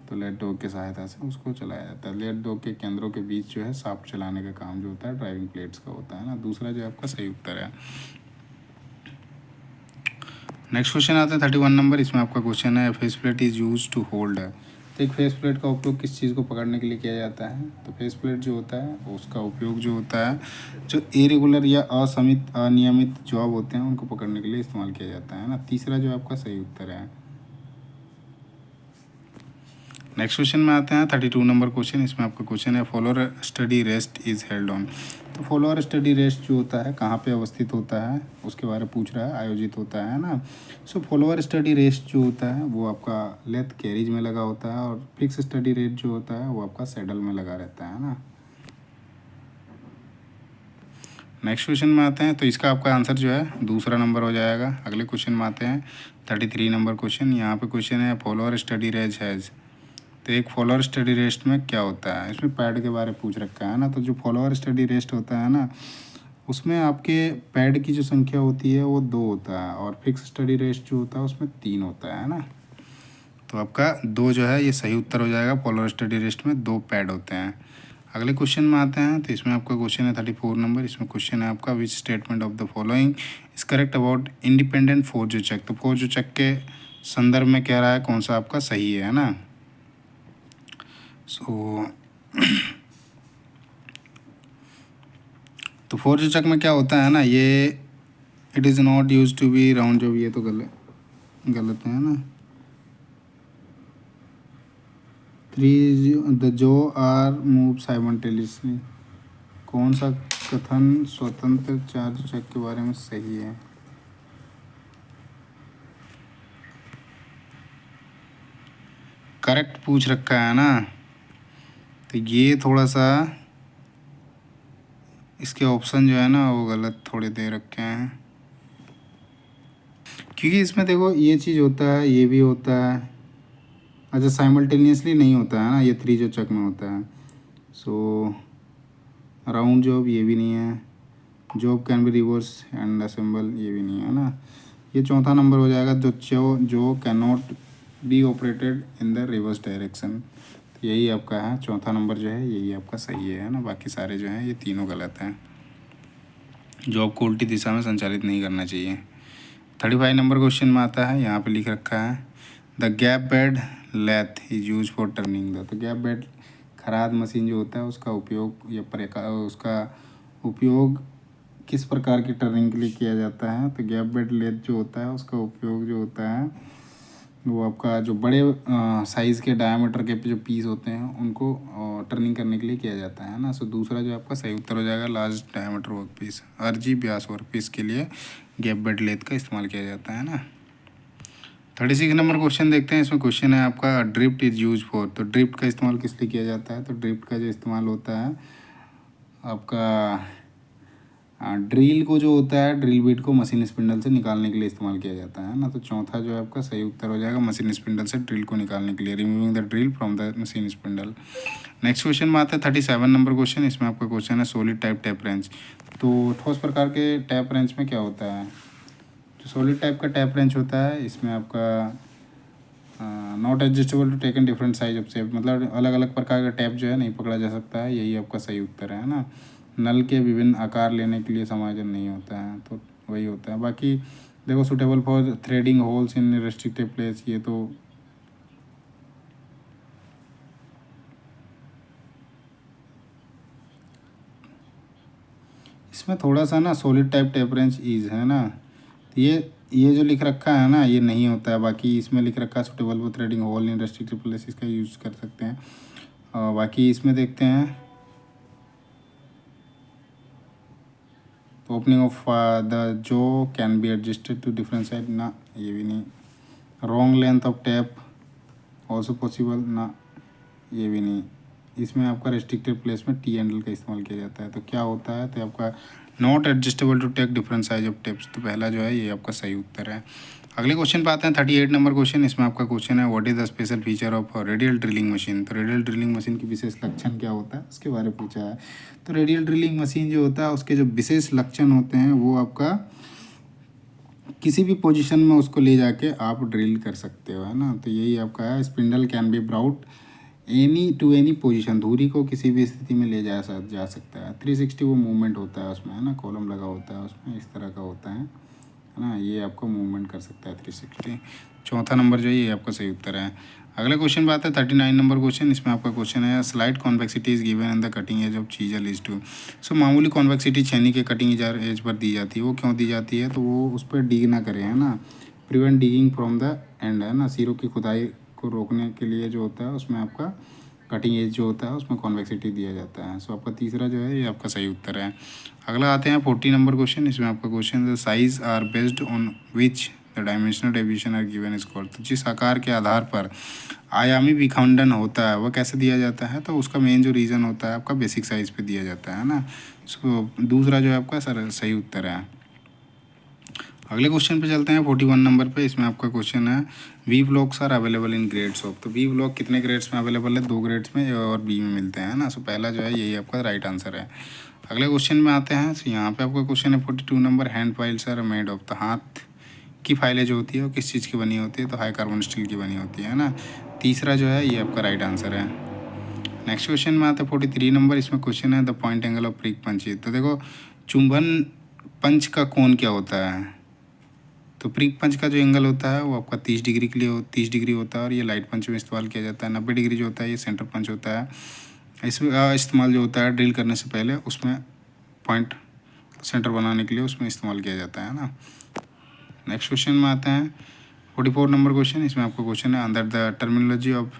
तो लेट डॉग की सहायता से उसको चलाया जाता है। लेट डॉग के केंद्रों के बीच जो है शाफ्ट चलाने का काम जो होता है ड्राइविंग प्लेट्स का होता है ना। दूसरा जो आपका सही उत्तर है। नेक्स्ट क्वेश्चन आता है 31 नंबर। इसमें आपका क्वेश्चन है, face plate is use to hold. तो एक फेस प्लेट का उपयोग किस चीज़ को पकड़ने के लिए किया जाता है, तो फेस प्लेट जो होता है उसका उपयोग जो होता है जो इरेगुलर या अनियमित जॉब होते हैं उनको पकड़ने के लिए इस्तेमाल किया जाता है ना। तीसरा जो आपका सही उत्तर है। नेक्स्ट क्वेश्चन में आते हैं 32 नंबर क्वेश्चन। इसमें आपका क्वेश्चन है, follower study rest is held on. तो फॉलोअर स्टडी रेस्ट जो होता है कहाँ पे अवस्थित होता है उसके बारे में पूछ रहा है, आयोजित होता है ना। सो फॉलोअर स्टडी रेस्ट जो होता है वो आपका लेथ कैरिज में लगा होता है और फिक्स स्टडी रेट जो होता है वो आपका सैडल में लगा रहता है ना। नेक्स्ट क्वेश्चन में आते हैं। तो इसका आपका आंसर जो है दूसरा नंबर हो जाएगा। अगले क्वेश्चन में आते हैं 33 नंबर क्वेश्चन। यहाँ पे क्वेश्चन है, फॉलोअर स्टडी रेज हैज़। तो एक फॉलोअर स्टडी रेस्ट में क्या होता है, इसमें पैड के बारे में पूछ रखा है ना। तो जो फॉलोअर स्टडी रेस्ट होता है ना उसमें आपके पैड की जो संख्या होती है वो 2 होता है और फिक्स स्टडी रेस्ट जो होता है उसमें 3 होता है ना। तो आपका 2 जो है ये सही उत्तर हो जाएगा। फॉलोअर स्टडी रेस्ट में 2 पैड होते हैं। अगले क्वेश्चन में आते हैं। तो इसमें आपका क्वेश्चन है 34 नंबर। इसमें क्वेश्चन है आपका, which statement of the following is correct about independent four jaw chuck. तो फोर्जो चेक के संदर्भ में कह रहा है कौन सा आपका सही है ना। सो तो फोर्जो चेक में क्या होता है ना, ये it is not use to be round job, ये तो गलत है ना। 3 द जो आर मूव साइमल्टेनियसली, कौन सा कथन स्वतंत्र चार्ज चेक के बारे में सही है। करेक्ट पूछ रखा है ना, तो ये थोड़ा सा इसके ऑप्शन जो है ना वो गलत थोड़े दे रखे हैं, क्योंकि इसमें देखो ये चीज़ होता है ये भी होता है। अच्छा साइमल्टेनियसली नहीं होता है ना, ये 3 जो चेक में होता है। सो राउंड जॉब ये भी नहीं है, job can be reverse and assemble ये भी नहीं है ना। ये चौथा नंबर हो जाएगा, जो can not be operated in the reverse direction. यही आपका है चौथा नंबर जो है यही आपका सही है ना। बाकी सारे जो हैं ये तीनों गलत हैं। जॉब को उल्टी दिशा में संचालित नहीं करना चाहिए। 35 नंबर क्वेश्चन में आता है, यहाँ पे लिख रखा है, the gap bed lathe is use for turning the. तो गैप बेड खराद मशीन जो होता है उसका उपयोग या उसका उपयोग किस प्रकार की टर्निंग के लिए किया जाता है? तो गैप बेड लेथ जो होता है उसका उपयोग जो होता है वो आपका जो बड़े साइज़ के डायमीटर के जो पीस होते हैं उनको टर्निंग करने के लिए किया जाता है ना। सो दूसरा जो आपका सही उत्तर हो जाएगा लार्ज डायमीटर वर्क पीस, अर्जी व्यास वर्क पीस के लिए गैप बेड लेथ का इस्तेमाल किया जाता है ना। 36 नंबर क्वेश्चन देखते हैं। इसमें क्वेश्चन है आपका ड्रिफ्ट इज़ यूज फॉर। तो ड्रिफ्ट का इस्तेमाल किस लिए किया जाता है? तो ड्रिफ्ट का जो इस्तेमाल होता है आपका ड्रिल को जो होता है ड्रिल बीट को मशीन स्पिंडल से निकालने के लिए इस्तेमाल किया जाता है ना। तो चौथा जो है आपका सही उत्तर हो जाएगा मशीन स्पिंडल से ड्रिल को निकालने के लिए, removing the drill from the machine spindle. Next question में आता है 37 नंबर क्वेश्चन। इसमें आपका क्वेश्चन है सॉलिड टाइप टैप रेंच। तो ठोस प्रकार के टैप रेंच में क्या होता है? जो सॉलिड टाइप का टैप रेंच होता है इसमें आपका not adjustable to taken different size of shape, मतलब अलग अलग प्रकार का टैप जो है नहीं पकड़ा जा सकता है, यही आपका सही उत्तर है ना। नल के विभिन्न आकार लेने के लिए समायोजन नहीं होता है, तो वही होता है। बाकी देखो suitable for threading holes in restricted place, ये तो इसमें थोड़ा सा ना solid type tap wrench is है ना, तो ये जो लिख रखा है ना ये नहीं होता है। बाकी इसमें लिख रखा है suitable for threading hole in restricted place, इसका यूज़ कर सकते हैं। बाकी इसमें देखते हैं तो ओपनिंग ऑफ द जो can be adjusted to different side ना, ये भी नहीं। Wrong length of tap also possible ना, ये भी नहीं। इसमें आपका रेस्ट्रिक्टेड प्लेस में टी हैंडल का इस्तेमाल किया जाता है। तो क्या होता है? तो आपका not adjustable to take different size of taps, तो पहला जो है ये आपका सही उत्तर है। अगले क्वेश्चन पे आते हैं 38 नंबर क्वेश्चन। इसमें आपका क्वेश्चन है what is the special feature of radial drilling machine. तो रेडियल ड्रिलिंग मशीन की विशेष लक्षण क्या होता है उसके बारे में पूछा है। तो रेडियल ड्रिलिंग मशीन जो होता है उसके जो विशेष लक्षण होते हैं वो आपका किसी भी पोजीशन में उसको ले जाके आप ड्रिल कर सकते हो, है ना। तो यही आपका है spindle can be brought any two any position, धुरी को किसी भी स्थिति में ले जा सकता है। 360 वो मूवमेंट होता है उसमें, है ना, कॉलम लगा होता है उसमें, इस तरह का होता है ना। ये आपको मूवमेंट कर सकता है 360। चौथा नंबर जो है ये आपका सही उत्तर है। अगला क्वेश्चन बात है 39 नंबर क्वेश्चन। इसमें आपका क्वेश्चन है slight convexity is given in the cutting edge of chisel is two. So मामूली कॉन्वेक्सिटी छेनी के कटिंग एज पर दी जाती है, वो क्यों दी जाती है? तो वो उस पर डिग ना करें, है ना, prevent digging from the end, है ना, सिरों की खुदाई को रोकने के लिए जो होता है उसमें आपका कटिंग एज जो होता है उसमें कॉन्वेक्सिटी दिया जाता है। सो आपका तीसरा जो है ये आपका सही उत्तर है। अगला आते हैं 40 नंबर क्वेश्चन। इसमें आपका question the size are based on which the dimensional deviation are given is called. तो जिस आकार के आधार पर आयामी विखंडन होता है वह कैसे दिया जाता है? तो उसका मेन जो रीज़न होता है आपका बेसिक साइज पे दिया जाता है ना। सो दूसरा जो है आपका सही उत्तर है। अगले क्वेश्चन पे चलते हैं 41 नंबर पे। इसमें आपका क्वेश्चन है V blocks are available in grades of. तो वी ब्लॉक कितने ग्रेड्स में अवेलेबल है? 2 ग्रेड्स में, ए और बी में मिलते हैं ना। सो पहला जो है यही आपका राइट आंसर है। अगले क्वेश्चन में आते हैं। तो यहाँ पे आपका क्वेश्चन है 42 number hand files are made of. तो हाथ की फाइलें जो होती है वो किस चीज़ की बनी होती है? तो हाई कार्बन स्टील की बनी होती है ना। तीसरा जो है ये आपका राइट आंसर है। नेक्स्ट क्वेश्चन में आता है 43 नंबर। इसमें क्वेश्चन है the point angle of prick punch. तो देखो चुंबन पंच का कोण क्या होता है? तो प्रिक पंच का जो एंगल होता है वो आपका 30 डिग्री के लिए 30 डिग्री होता है, और ये लाइट पंच में इस्तेमाल किया जाता है। 90 डिग्री जो होता है ये सेंटर पंच होता है। इसमें इस्तेमाल जो होता है ड्रिल करने से पहले उसमें पॉइंट सेंटर बनाने के लिए उसमें इस्तेमाल किया जाता है ना। नेक्स्ट क्वेश्चन में आते हैं 44 नंबर क्वेश्चन। इसमें आपका क्वेश्चन है under the terminology of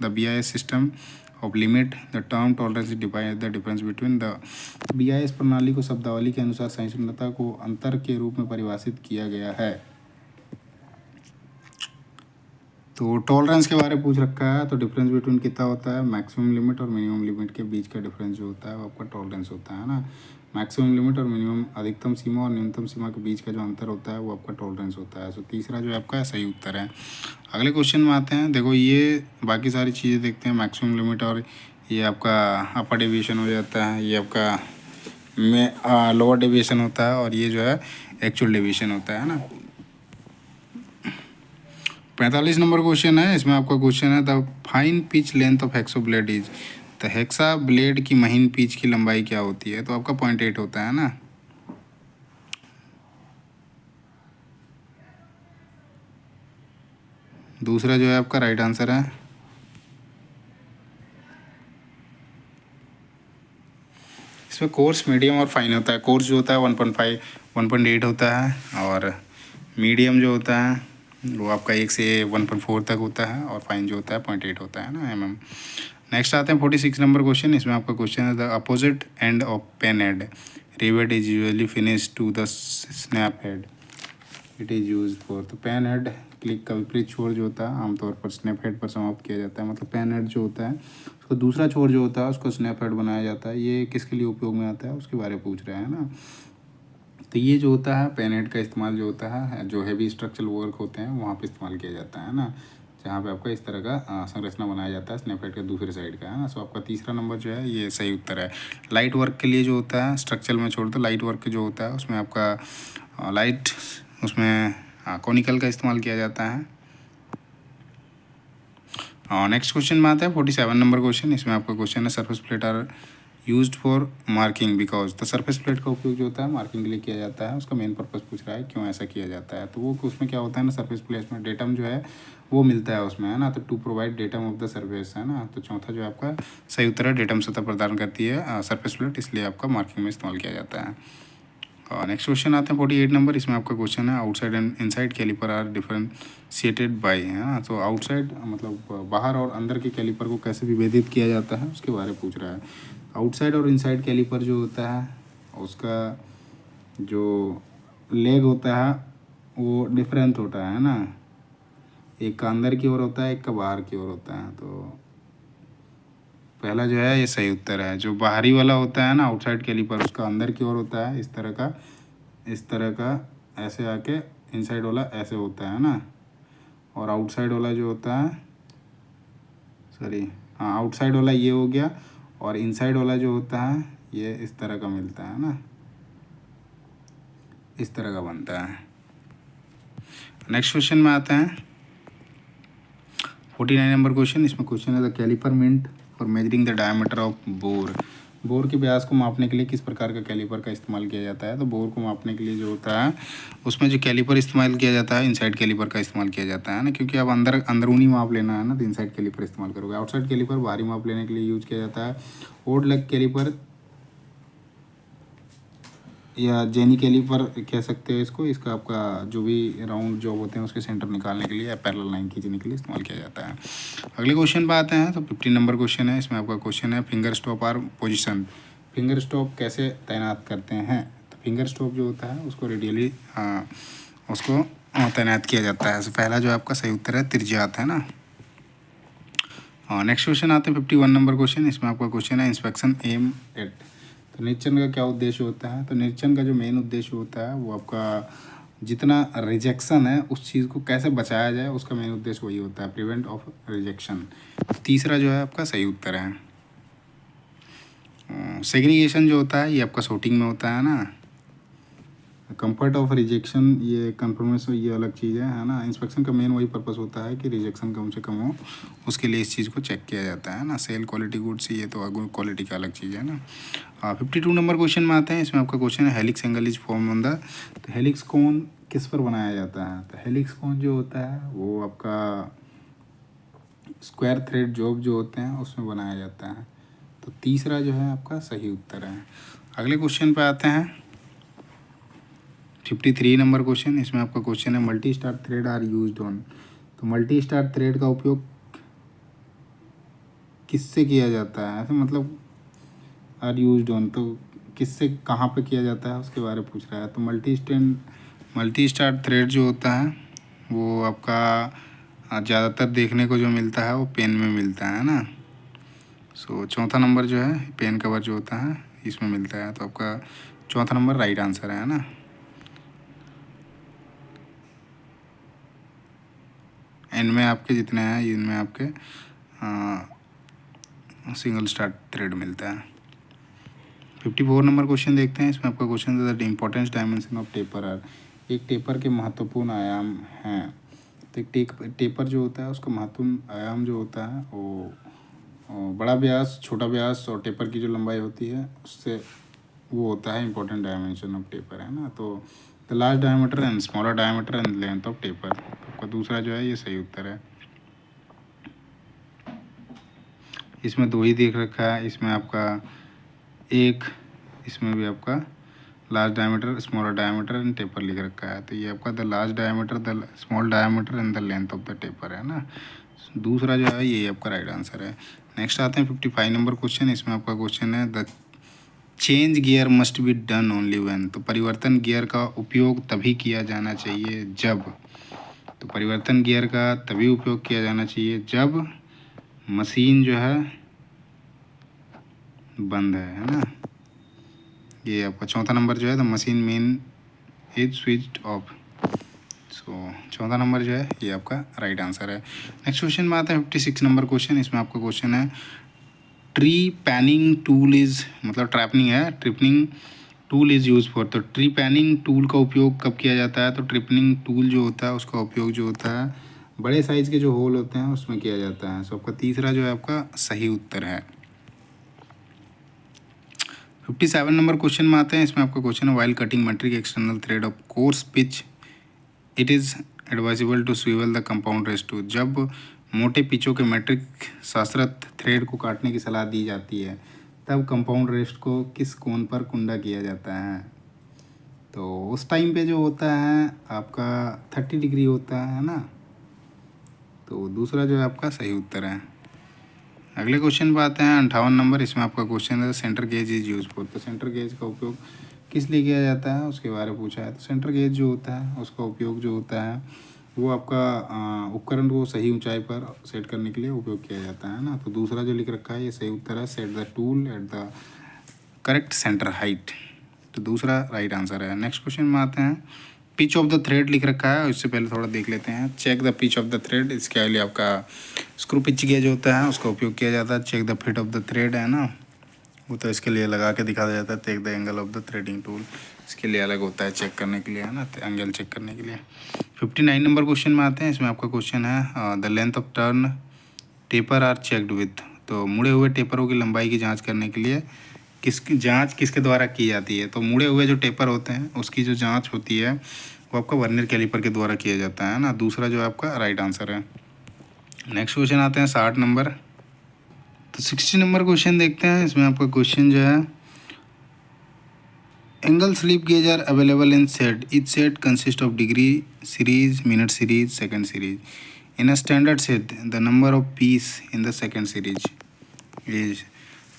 the BIS system of limit the term tolerance divide the difference between the. BIS प्रणाली को शब्दावली के अनुसार सहिष्णुता को अंतर के रूप में परिभाषित किया गया है। तो टॉलरेंस के बारे में पूछ रखा है। तो डिफरेंस बिटवीन कितना होता है? मैक्सिमम लिमिट और मिनिमम लिमिट के बीच का डिफरेंस जो होता है वो आपका टॉलरेंस होता है ना। मैक्सिमम लिमिट और मिनिमम अधिकतम सीमा और न्यूनतम सीमा के बीच का जो अंतर होता है वो आपका टॉलरेंस होता है। सो तीसरा जो है आपका सही उत्तर है। अगले क्वेश्चन में आते हैं। देखो ये बाकी सारी चीज़ें देखते हैं। मैक्सिमम लिमिट और ये आपका अपर डेविएशन हो जाता है, ये आपका में लोअर डेविएशन होता है, और ये जो है एक्चुअल डेविएशन होता है ना। 45 नंबर क्वेश्चन है। इसमें आपका क्वेश्चन है the fine pitch length of hexo blade is. तो हेक्सा ब्लेड की महीन पिच की लंबाई क्या होती है? तो आपका 0.8 होता है ना। दूसरा जो है आपका राइट आंसर है। इसमें कोर्स, मीडियम और फाइन होता है। कोर्स जो होता है 1.5 1.8 होता है, और मीडियम जो होता है वो आपका 1 से 1.4 तक होता है, और फाइन जो होता है 0.8 होता है ना mm। नेक्स्ट आते हैं 46 नंबर क्वेश्चन। इसमें आपका क्वेश्चन है the opposite end of pan head rivet is usually finish to the snap head it is use for. तो पेन हेड क्लिक का विपरीत छोर जो होता है आमतौर पर स्नैप हेड पर समाप्त किया जाता है। मतलब पेन हेड जो होता है उसको दूसरा छोर जो होता है उसको स्नैप हेड बनाया जाता है। ये किसके लिए उपयोग में आता है उसके बारे में पूछ रहे हैं ना। तो ये जो होता है पेन हेड का इस्तेमाल जो होता है जो हैवी स्ट्रक्चरल वर्क होते हैं वहाँ पे इस्तेमाल किया जाता है ना, जहाँ पे आपका इस तरह का संरचना बनाया जाता है स्नैप हेड के दूसरे साइड का, है ना। सो आपका तीसरा नंबर जो है ये सही उत्तर है। लाइट वर्क के लिए जो होता है स्ट्रक्चरल में छोड़ दो, लाइट वर्क जो होता है उसमें आपका लाइट उसमें कॉनिकल का इस्तेमाल किया जाता है। नेक्स्ट क्वेश्चन में आता है 47 नंबर क्वेश्चन। इसमें आपका क्वेश्चन है surface plate are used for marking because. तो सरफेस प्लेट का उपयोग जो होता है मार्किंग के लिए किया जाता है, उसका मेन पर्पस पूछ रहा है क्यों ऐसा किया जाता है। तो वो उसमें क्या होता है ना, सरफेस प्लेट में डेटम जो है वो मिलता है उसमें, है ना। तो to provide datum of the surface, है ना। तो चौथा जो है आपका सही उत्तर है, डेटम सतह प्रदान करती है सरफेस प्लेट, इसलिए आपका मार्किंग में इस्तेमाल किया जाता है। नेक्स्ट क्वेश्चन आते हैं 48 नंबर। इसमें आपका क्वेश्चन है outside and inside caliper are differentiated by, है ना। तो आउटसाइड मतलब बाहर और अंदर के कैलिपर को कैसे विभेदित किया जाता है उसके बारे में पूछ रहा है। आउटसाइड और इनसाइड कैलिपर जो होता है उसका जो लेग होता है वो डिफरेंट होता है ना, एक का अंदर की ओर होता है एक का बाहर की ओर होता है। तो पहला जो है ये सही उत्तर है। जो बाहरी वाला होता है ना आउटसाइड कैलिपर उसका अंदर की ओर होता है इस तरह का ऐसे आके, इनसाइड वाला ऐसे होता है ना, और आउटसाइड वाला जो होता है आउटसाइड वाला ये हो गया, और इनसाइड वाला जो होता है ये इस तरह का मिलता है ना, इस तरह का बनता है। नेक्स्ट क्वेश्चन में आते हैं 49 नंबर क्वेश्चन। इसमें क्वेश्चन है the caliper meant for measuring the diameter of bore. Bore के व्यास को मापने के लिए किस प्रकार का कैलिपर का इस्तेमाल किया जाता है। तो बोर को मापने के लिए जो होता है उसमें जो कैलिपर इस्तेमाल किया जाता है इनसाइड कैलिपर का इस्तेमाल किया जाता है ना, क्योंकि अब अंदरूनी माप लेना है ना तो इनसाइड कैलिपर इस्तेमाल करोगे। आउटसाइड कैलिपर बाहरी माप लेने के लिए यूज किया जाता है। ओड लेग कैलिपर या जेनी कैलिपर कह सकते हैं इसको, इसका आपका जो भी राउंड जॉब होते हैं उसके सेंटर निकालने के लिए या पैरेलल लाइन खींचने के लिए इस्तेमाल किया जाता है। अगले क्वेश्चन पे आते हैं। तो 50 नंबर क्वेश्चन है। इसमें आपका क्वेश्चन है finger stop are position. Finger stop कैसे तैनात करते हैं। तो फिंगर स्टॉप जो होता है उसको रेडियली उसको तैनात किया जाता है। पहला जो आपका सही उत्तर है त्रिज्यात, है ना। नेक्स्ट क्वेश्चन आते हैं 51 नंबर क्वेश्चन। इसमें आपका क्वेश्चन है इंस्पेक्शन एम एट। तो निरीक्षण का क्या उद्देश्य होता है। तो निरीक्षण का जो मेन उद्देश्य होता है वो आपका जितना रिजेक्शन है उस चीज़ को कैसे बचाया जाए उसका मेन उद्देश्य वही होता है, प्रिवेंट ऑफ रिजेक्शन। तीसरा जो है आपका सही उत्तर है। सेग्रीगेशन जो होता है ये आपका शॉर्टिंग में होता है ना। कंफर्ट ऑफ रिजेक्शन ये कंफर्मेशन ये अलग चीज़ है ना। इंस्पेक्शन का मेन वही पर्पस होता है कि रिजेक्शन कम से कम हो, उसके लिए इस चीज़ को चेक किया जाता है ना। सेल क्वालिटी गुड्स ये तो क्वालिटी का अलग चीज़ है ना। 52 नंबर क्वेश्चन में आते हैं। इसमें आपका क्वेश्चन है helix angle is form on the. तो हेलिक्स कोन किस पर बनाया जाता है। तो हेलिक्स कोन जो होता है वो आपका स्क्वायर थ्रेड जॉब जो होते हैं उसमें बनाया जाता है। तो तीसरा जो है आपका सही उत्तर है। अगले क्वेश्चन पे आते हैं 53 नंबर क्वेश्चन। इसमें आपका क्वेश्चन है multi start thread are used on. तो मल्टी स्टार थ्रेड का उपयोग किससे किया जाता है, ऐसे मतलब आर यूज्ड ऑन तो किससे कहाँ पे किया जाता है उसके बारे में पूछ रहा है। तो मल्टी स्टार थ्रेड जो होता है वो आपका ज़्यादातर देखने को जो मिलता है वो पेन में मिलता है ना। सो चौथा नंबर जो है पेन कवर जो होता है इसमें मिलता है। तो आपका चौथा नंबर राइट आंसर है ना। इनमें आपके जितने हैं इनमें आपके सिंगल स्टार थ्रेड मिलता है। 54 नंबर क्वेश्चन देखते हैं। इसमें आपका क्वेश्चन है the importance dimension of taper are. एक टेपर के महत्वपूर्ण आयाम हैं। तो एक टेपर जो होता है उसका महत्वपूर्ण आयाम जो होता है वो बड़ा व्यास, छोटा व्यास और टेपर की जो लंबाई होती है उससे वो होता है इम्पोर्टेंट डायमेंशन ऑफ टेपर, है ना। तो the large diameter and smaller diameter and length of taper. आपका दूसरा जो है ये सही उत्तर है। इसमें दो ही देख रखा है। इसमें आपका एक इसमें भी आपका large diameter, smaller diameter and taper लिख रखा है। तो ये आपका the large diameter, the small diameter and the length of the taper है ना। दूसरा जो है ये आपका राइट आंसर है। नेक्स्ट आते हैं 55 नंबर क्वेश्चन। इसमें आपका क्वेश्चन है the change gear must be done only when. तो परिवर्तन गियर का उपयोग तभी किया जाना चाहिए जब, तो परिवर्तन गियर का तभी उपयोग किया जाना चाहिए जब मशीन जो है बंद है ना। ये आपका चौथा नंबर जो है the machine main is switched off. So चौथा नंबर जो है ये आपका राइट आंसर है। नेक्स्ट क्वेश्चन में आता है 56 नंबर क्वेश्चन। इसमें आपका क्वेश्चन है ट्री पैनिंग टूल इज़, मतलब ट्रैपनिंग है, ट्रिपनिंग टूल इज़ यूज फॉर। तो ट्री पैनिंग टूल का उपयोग कब किया जाता है? तो ट्रिपनिंग टूल जो होता है उसका उपयोग जो होता है बड़े साइज़ के जो होल होते हैं उसमें किया जाता है। सो आपका तीसरा जो है आपका सही उत्तर है। 57 नंबर क्वेश्चन में आते हैं। इसमें आपका क्वेश्चन है while cutting metric external thread of coarse pitch it is advisable to swivel the compound rest to. जब मोटे पिचों के मेट्रिक शास्त्रत थ्रेड को काटने की सलाह दी जाती है तब कंपाउंड रेस्ट को किस कोण पर कुंडा किया जाता है? तो उस टाइम पे जो होता है आपका 30 डिग्री होता है ना। तो दूसरा जो है आपका सही उत्तर है। अगले क्वेश्चन पे आते हैं 58 नंबर। इसमें आपका क्वेश्चन है centre gauge is use for. तो सेंटर गेज का उपयोग किस लिए किया जाता है उसके बारे में पूछा है। तो सेंटर गेज जो होता है उसका उपयोग जो होता है वो आपका उपकरण को सही ऊंचाई पर सेट करने के लिए उपयोग किया जाता है ना। तो दूसरा जो लिख रखा है ये सही उत्तर है, set the tool at the correct centre height. तो दूसरा राइट आंसर है। नेक्स्ट क्वेश्चन में आते हैं पिच ऑफ द थ्रेड लिख रखा है, इससे पहले थोड़ा देख लेते हैं। Check the pitch of the thread, इसके लिए आपका स्क्रू पिच गेज होता है उसका उपयोग किया जाता है। Check the fit of the thread है ना, वो तो इसके लिए लगा के दिखाया जाता है। Check the angle of the threading tool, इसके लिए अलग होता है चेक करने के लिए है ना, एंगल चेक करने के लिए। 59 नंबर क्वेश्चन में आते हैं। इसमें आपका क्वेश्चन है the length of turn taper are checked with. तो मुड़े हुए टेपरों की लंबाई की जांच करने के लिए किसकी जांच किसके द्वारा की जाती है? तो मुड़े हुए जो टेपर होते हैं उसकी जो जांच होती है वो आपका वर्नियर कैलिपर के द्वारा किया जाता है ना। दूसरा जो आपका राइट आंसर है। नेक्स्ट क्वेश्चन आते हैं 60 नंबर। तो 60 नंबर क्वेश्चन देखते हैं। इसमें आपका क्वेश्चन जो है angle slip gauge are available in set, each set consist of degree series, minute series, second series. In a standard set the number of piece in the second series is.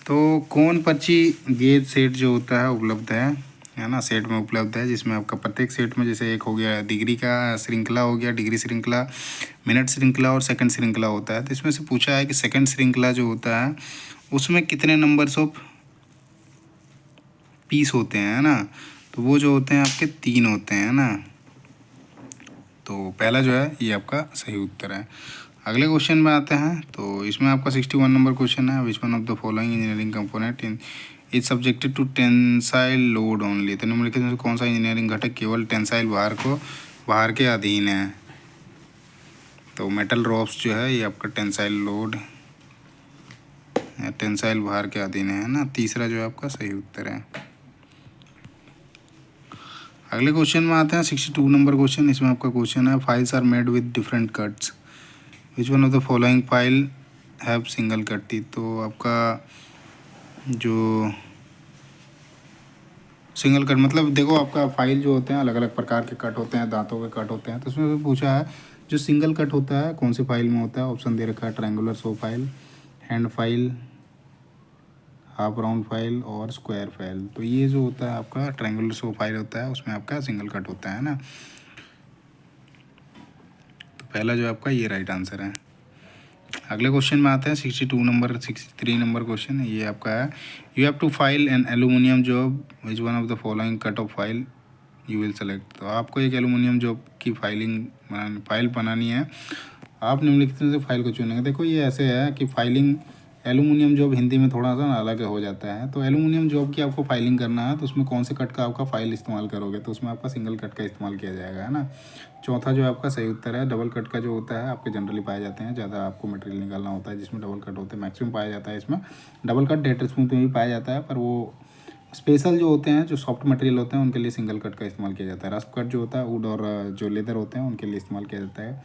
तो कौन पर्ची gauge set जो होता है उपलब्ध है ना, set में उपलब्ध है, जिसमें आपका प्रत्येक सेट में जैसे एक हो गया डिग्री का श्रृंखला हो गया, डिग्री श्रृंखला, मिनट श्रृंखला और सेकंड श्रृंखला होता है। तो इसमें से पूछा है कि सेकंड श्रृंखला जो होता है उसमें कितने नंबर्स ऑफ पीस होते हैं ना। तो वो जो होते हैं आपके 3 होते हैं ना। तो पहला जो है ये आपका सही उत्तर है। अगले क्वेश्चन में आते हैं। तो इसमें आपका 61 नंबर क्वेश्चन है which one of the following engineering component in is subjected to tensile load only. तो निम्नलिखित में से कौन सा इंजीनियरिंग घटक केवल टेंसाइल भार के अधीन है? तो मेटल रॉड्स जो है ये आपका टेंसाइल लोड या टेंसाइल भार के अधीन है ना। तीसरा जो है आपका सही उत्तर है। अगले क्वेश्चन में आते हैं 62 नंबर क्वेश्चन। इसमें आपका क्वेश्चन है files are made with different cuts, which one of the following file have single cut. तो आपका जो सिंगल कट मतलब देखो आपका फाइल जो होते हैं अलग अलग प्रकार के कट होते हैं, दांतों के कट होते हैं। तो उसमें भी पूछा है जो सिंगल कट होता है कौन सी फाइल में होता है। ऑप्शन दे रखा है triangular saw file, hand file, half round file और स्क्वायर फाइल। तो ये जो होता है आपका ट्रायंगुलर सो फाइल होता है उसमें आपका सिंगल कट होता है ना। तो पहला जो आपका ये राइट आंसर है। अगले क्वेश्चन में आते हैं 63 नंबर क्वेश्चन। ये आपका है you have to file an aluminium job which one of the following cut of file you will select. तो आपको एक एल्यूमिनियम जॉब की फाइल बनानी है, आप निम्नलिखित में से फाइल को चुनेंगे। देखो ये ऐसे है कि फाइलिंग एल्यूमिनियम जॉब हिंदी में थोड़ा सा अलग हो जाता है। तो एल्यूमिनियम जॉब की आपको फाइलिंग करना है तो उसमें कौन से कट का आपका फाइल इस्तेमाल करोगे? तो उसमें आपका सिंगल कट का इस्तेमाल किया जाएगा है ना। चौथा जो आपका सही उत्तर है डबल कट का जो होता है आपके जनरली पाए जाते हैं, ज़्यादा आपको मटेरियल निकालना होता है जिसमें डबल कट होते हैं, मैक्सिमम पाया जाता है। इसमें डबल कट डेटर स्मूथ में भी पाया जाता है, पर वो स्पेशल जो होते हैं जो सॉफ्ट मटेरियल होते हैं उनके लिए सिंगल कट का इस्तेमाल किया जाता है। रफ कट जो होता है वुड और जो लेदर होते हैं उनके लिए इस्तेमाल किया जाता है।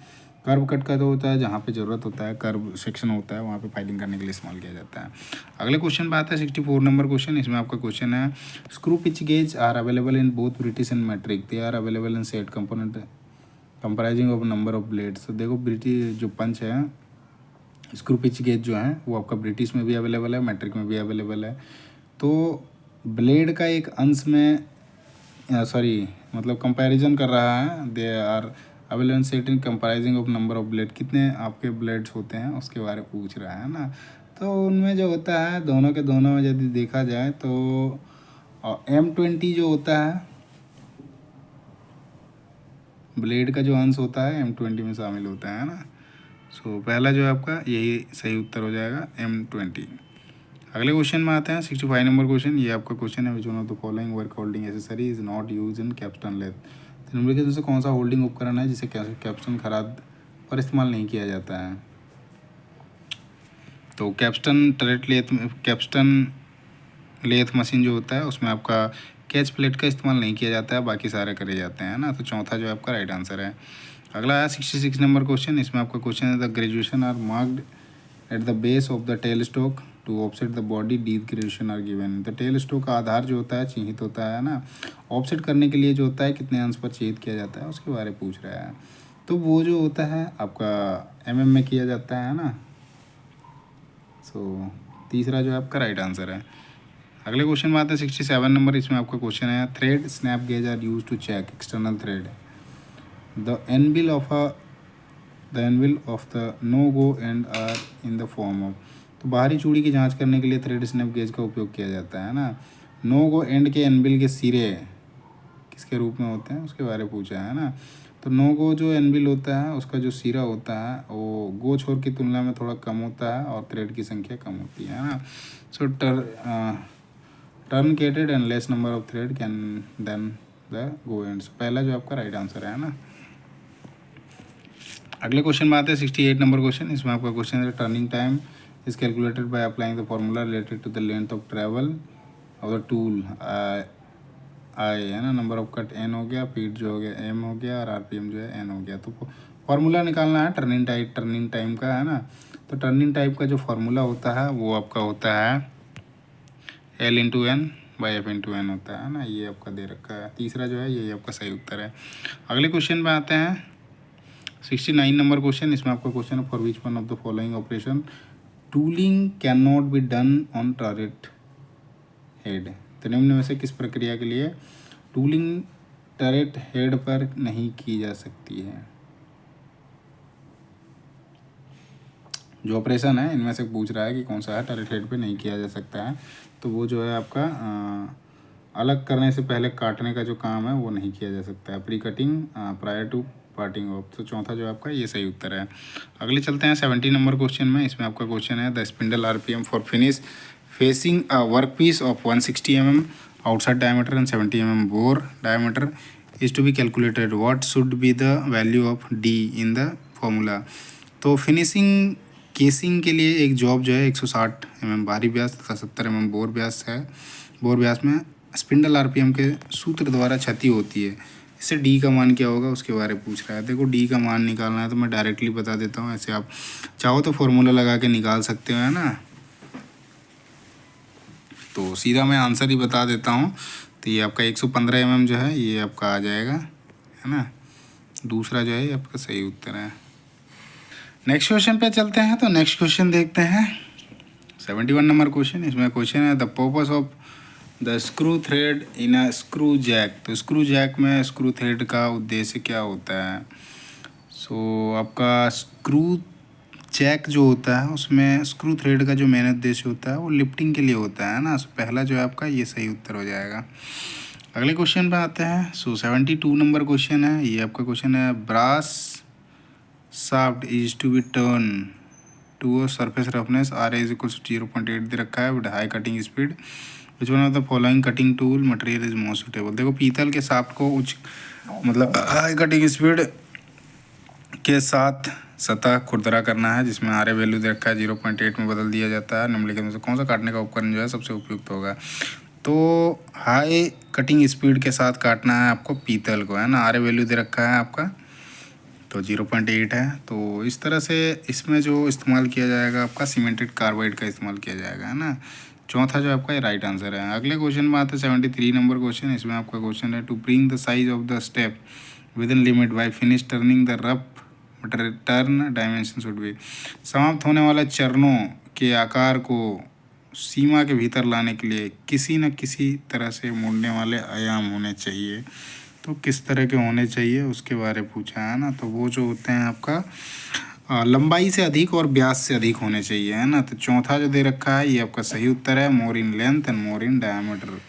कर्व कट का तो होता है जहाँ पे ज़रूरत होता है, कर्व सेक्शन होता है वहाँ पे फाइलिंग करने के लिए इस्तेमाल किया जाता है। अगले क्वेश्चन पे आता है 64 नंबर क्वेश्चन। इसमें आपका क्वेश्चन है screw pitch gauge are available in both British and metric, they are available in set component comprising of number of blades. तो देखो ब्रिटिश जो पंच है, स्क्रू पिच गेज जो है वो आपका ब्रिटिश में भी अवेलेबल है, मैट्रिक में भी अवेलेबल है। तो ब्लेड का एक अंश में सॉरी मतलब कंपैरिजन कर रहा है, they are available set in comparing of number of blade, कितने आपके ब्लेड्स होते हैं उसके बारे में पूछ रहा है ना। तो उनमें जो होता है दोनों के दोनों में यदि देखा जाए तो M20 जो होता है ब्लेड का जो अंश होता है M20 में शामिल होता है ना। सो पहला जो है आपका यही सही उत्तर हो जाएगा M20। अगले क्वेश्चन में आते हैं 65 नंबर क्वेश्चन। ये आपका क्वेश्चन है which one of the following work holding accessory is not use in capstan lathe. तो निम्नलिखित में से कौन सा होल्डिंग उपकरण है जिसे कैप्स्टन खराद पर इस्तेमाल नहीं किया जाता है। तो कैप्स्टन लेथ मशीन जो होता है उसमें आपका कैच प्लेट का इस्तेमाल नहीं किया जाता है, बाकी सारे करे जाते हैं ना। तो चौथा जो आपका राइट आंसर है। अगला है 66 नंबर क्वेश्चन। इसमें आपका क्वेश्चन है the graduation are marked at the base of the tail stock to offset the body the graduation are given. तो टेल स्टोक का आधार जो होता है चिन्हित होता है ना, ऑफसेट करने के लिए जो होता है कितने अंश पर चिन्हित किया जाता है उसके बारे में पूछ रहा है। तो वो जो होता है आपका MM में किया जाता है ना। सो तीसरा जो आपका राइट आंसर है। अगले क्वेश्चन में आते हैं 67 नंबर। इसमें आपका क्वेश्चन है thread snap gauge are use to check external thread the anvil of the no go end are in the form of. तो बाहरी चूड़ी की जांच करने के लिए थ्रेड स्नैप गेज का उपयोग किया जाता है ना। नो गो एंड के एनविल के सिरे किसके रूप में होते हैं उसके बारे में पूछा है ना। तो नो गो जो एनविल होता है उसका जो सिरा होता है वो गो छोर की तुलना में थोड़ा कम होता है और थ्रेड की संख्या कम होती है ना। So truncated and less number of thread can than the go ends. पहला जो आपका राइट आंसर है ना। अगले क्वेश्चन में आते हैं 68 नंबर क्वेश्चन। इसमें आपका क्वेश्चन है turning time is calculated by applying the formula related to the length of travel of the tool I है ना। नंबर ऑफ कट N हो गया, फीट जो हो गया M हो गया और RPM जो है N हो गया। तो फॉर्मूला निकालना है टर्निंग टाइम का है ना। तो टर्निंग टाइम का जो फॉर्मूला होता है वो आपका होता है L/N/F/N होता है ना। ये आपका दे रखा है। तीसरा जो है ये आपका सही उत्तर है। अगले क्वेश्चन में आते हैं 69 नंबर क्वेश्चन। इसमें आपका क्वेश्चन है for which one of the following operation tooling can not be done on turret head. तो निम्न में से किस प्रक्रिया के लिए टूलिंग टर्रेट हेड पर नहीं की जा सकती है। जो ऑपरेशन है इनमें से पूछ रहा है कि कौन सा है टर्रेट हेड पे नहीं किया जा सकता है। तो वो जो है आपका अलग करने से पहले काटने का जो काम है वो नहीं किया जा सकता है, pre cutting prior to parting off. तो चौथा जो आपका ये सही उत्तर है। अगले चलते हैं 70 नंबर क्वेश्चन में। इसमें आपका क्वेश्चन है the spindle RPM for finish facing a work piece of 160 mm outside diameter and 70 mm bore diameter is to be calculated what should be the value of D in the formula. तो finishing casing के लिए एक job जो है 160 mm बाहरी व्यास तथा 70 mm bore व्यास है। Bore व्यास में स्पिंडल RPM के सूत्र द्वारा क्षति होती है। इससे D का मान क्या होगा उसके बारे में पूछ रहा है। देखो D का मान निकालना है तो मैं डायरेक्टली बता देता हूँ, ऐसे आप चाहो तो फॉर्मूला लगा के निकाल सकते हो है ना। तो सीधा मैं आंसर ही बता देता हूँ। तो ये आपका 115 mm जो है ये आपका आ जाएगा है ना। दूसरा जो है ये आपका सही उत्तर है। नेक्स्ट क्वेश्चन पे चलते हैं। तो नेक्स्ट क्वेश्चन देखते हैं 71 नंबर क्वेश्चन। इसमें क्वेश्चन है the purpose of the screw thread in a screw jack. तो स्क्रू जैक में स्क्रू थ्रेड का उद्देश्य क्या होता है। सो आपका स्क्रू जैक जो होता है उसमें स्क्रू थ्रेड का जो मेन उद्देश्य होता है वो लिफ्टिंग के लिए होता है ना। सो पहला जो है आपका ये सही उत्तर हो जाएगा। अगले क्वेश्चन पे आते हैं। सो 72 नंबर क्वेश्चन है। ये आपका क्वेश्चन है brass shaft is to be turn to a surface roughness RA = 0.8 दे रखा है with high cutting speed which one of the following cutting tool material is most suitable. देखो पीतल के शाफ्ट को उच्च मतलब हाई कटिंग स्पीड के साथ सतह खुरदरा करना है जिसमें RA वैल्यू दे रखा है 0.8 में बदल दिया जाता है। निम्नलिखित में से कौन सा काटने का उपकरण जो है सबसे उपयुक्त होगा। तो हाई कटिंग स्पीड के साथ काटना है आपको पीतल को है ना। RA वैल्यू दे रखा है आपका तो 0.8 है। तो इस तरह से इसमें जो इस्तेमाल किया जाएगा आपका सीमेंटेड कार्बाइड का इस्तेमाल किया जाएगा, है ना। चौथा जो आपका ये राइट आंसर है। अगले क्वेश्चन में आते हैं 73 नंबर क्वेश्चन। इसमें आपका क्वेश्चन है to bring the size of the step within limit by finish turning the rough turn dimension should be. समाप्त होने वाले चरणों के आकार को सीमा के भीतर लाने के लिए किसी न किसी तरह से मुड़ने वाले आयाम होने चाहिए। तो किस तरह के होने चाहिए उसके बारे में पूछा है ना। तो वो जो होते हैं आपका लंबाई से अधिक और व्यास से अधिक होने चाहिए, है ना। तो चौथा जो दे रखा है ये आपका सही उत्तर है, more in length and more in diameter.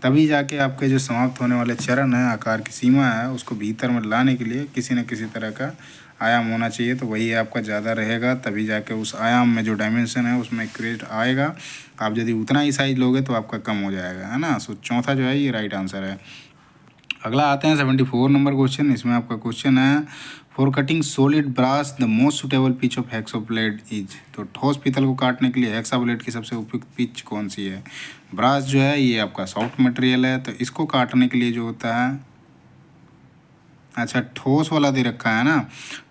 तभी जाके आपके जो समाप्त होने वाले चरण है, आकार की सीमा है, उसको भीतर में लाने के लिए किसी न किसी तरह का आयाम होना चाहिए। तो वही आपका ज़्यादा रहेगा, तभी जाके उस आयाम में जो डायमेंशन है उसमें एक्यूरेट आएगा। आप यदि उतना ही साइज लोगे तो आपका कम हो जाएगा, है ना। सो चौथा जो है ये राइट आंसर है। अगला आते हैं 74 नंबर क्वेश्चन। इसमें आपका क्वेश्चन है for cutting solid brass the most suitable pitch of hacksaw blade is. तो ठोस पीतल को काटने के लिए हेक्सा ब्लेड की सबसे उपयुक्त पिच कौन सी है। ब्रास जो है ये आपका सॉफ्ट मटेरियल है, तो इसको काटने के लिए जो होता है, अच्छा ठोस वाला दे रखा है ना,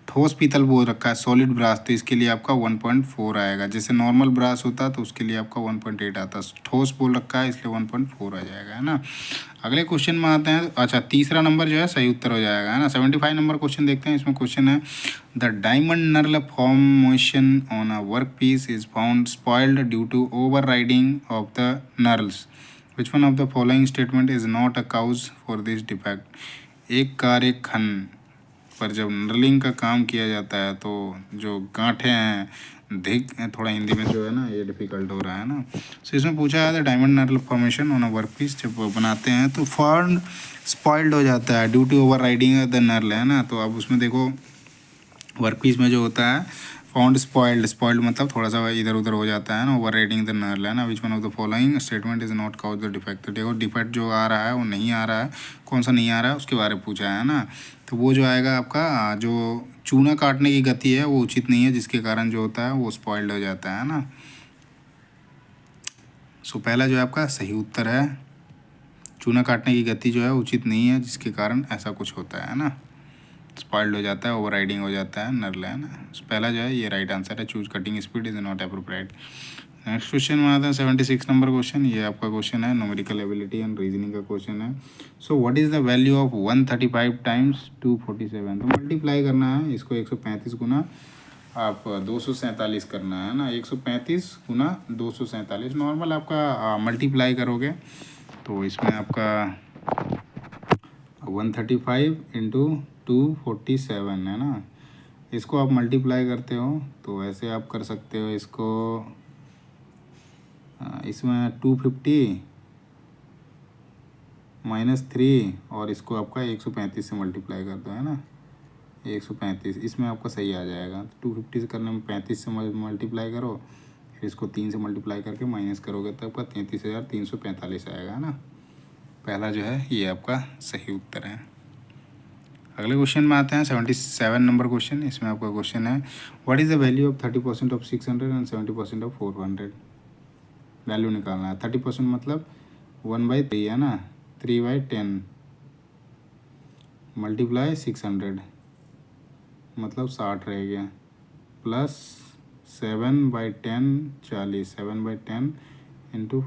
ठोस पीतल बोल रखा है सॉलिड ब्रास, तो इसके लिए आपका 1.4 आएगा। जैसे नॉर्मल ब्रास होता तो उसके लिए आपका 1.8 आता, ठोस बोल रखा है इसलिए 1.4 आ जाएगा, है ना। अगले क्वेश्चन में आते हैं। अच्छा तीसरा नंबर जो है सही उत्तर हो जाएगा, है ना। 75 नंबर क्वेश्चन देखते हैं। इसमें क्वेश्चन है the diamond knurl formation on a work piece is found spoiled due to over riding of the knurls. Which one of the following statement is not a cause for this defect. एक कार्य खंड पर जब knurling का काम किया जाता है तो जो गांठें हैं धिक, थोड़ा हिंदी में जो है ना ये डिफ़िकल्ट हो रहा है ना। सो इसमें पूछा है diamond knurl formation on a work piece, जब बनाते हैं तो फॉर्म स्पॉइल्ड हो जाता है due to over riding the knurl, है ना। तो अब उसमें देखो वर्क पीस में जो होता है फाउंड स्पॉइल्ड, स्पॉइल्ड मतलब थोड़ा सा इधर उधर हो जाता है ना, ओवर राइडिंग द नर्ल, है ना। Which one of the following statement is not cause the defect. तो देखो डिफेक्ट जो आ रहा है वो नहीं आ रहा है, कौन सा नहीं आ रहा है उसके बारे में पूछा है ना। तो वो जो आएगा आपका जो चूना काटने की गति है वो उचित नहीं है, जिसके कारण जो होता है वो स्पॉइल्ड हो जाता है ना। सो पहला जो है आपका सही उत्तर है, चूना काटने की गति जो है उचित नहीं है, जिसके कारण ऐसा कुछ होता है ना, स्पॉइल्ड हो जाता है, ओवर राइडिंग हो जाता है नर्ल, है ना। पहला जो है ये राइट आंसर है, choose cutting speed is not appropriate. Next question में आता है 76 नंबर क्वेश्चन। ये आपका क्वेश्चन है न्यूमेरिकल एबिलिटी एंड रीजनिंग का क्वेश्चन है। सो what is the value of 135 times 247। तो मल्टीप्लाई करना है इसको 135 गुना आप 247 करना है ना, 135 गुना 247 नॉर्मल आपका मल्टीप्लाई करोगे तो इसमें आपका 135 इंटू 247 है ना। इसको आप मल्टीप्लाई करते हो तो ऐसे आप कर सकते हो इसको, इसमें 250 -3 और इसको आपका 135 से मल्टीप्लाई कर दो, है ना। 135 इसमें आपका सही आ जाएगा। 250 से करने में 35 से मल्टीप्लाई करो, फिर इसको 3 से मल्टीप्लाई करके माइनस करोगे तो आपका 33,345 आएगा, है ना। पहला जो है ये आपका सही उत्तर है। अगले क्वेश्चन में आते हैं 77 नंबर क्वेश्चन। इसमें आपका क्वेश्चन है what is the value of 30% of 600 and 70% of 400। Value निकालना है। 30% मतलब 1/3 है ना, 3/10 मल्टीप्लाई 600 मतलब 60 रह गया, प्लस 7/10 40, 7/10 इंटू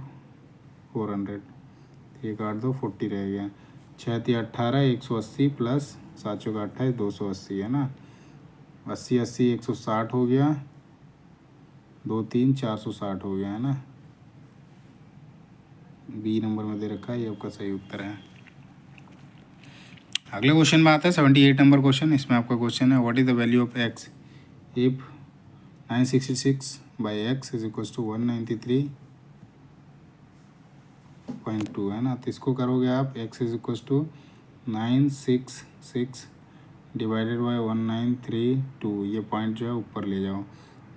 400, ये काट दो 40 रह गया, 6 18 180 प्लस 7 चौका 28 280 है ना, 80 80 160 हो गया, 2 3 460 हो गया, है ना। बी नंबर में दे रखा है, ये आपका सही उत्तर है। अगले क्वेश्चन में आता है 78 नंबर क्वेश्चन। इसमें आपका क्वेश्चन है what is the value of X if 966/x is equals to 193.2, है ना। तो इसको करोगे आप x is equals to 966 divided by 1932, ये पॉइंट जो है ऊपर ले जाओ,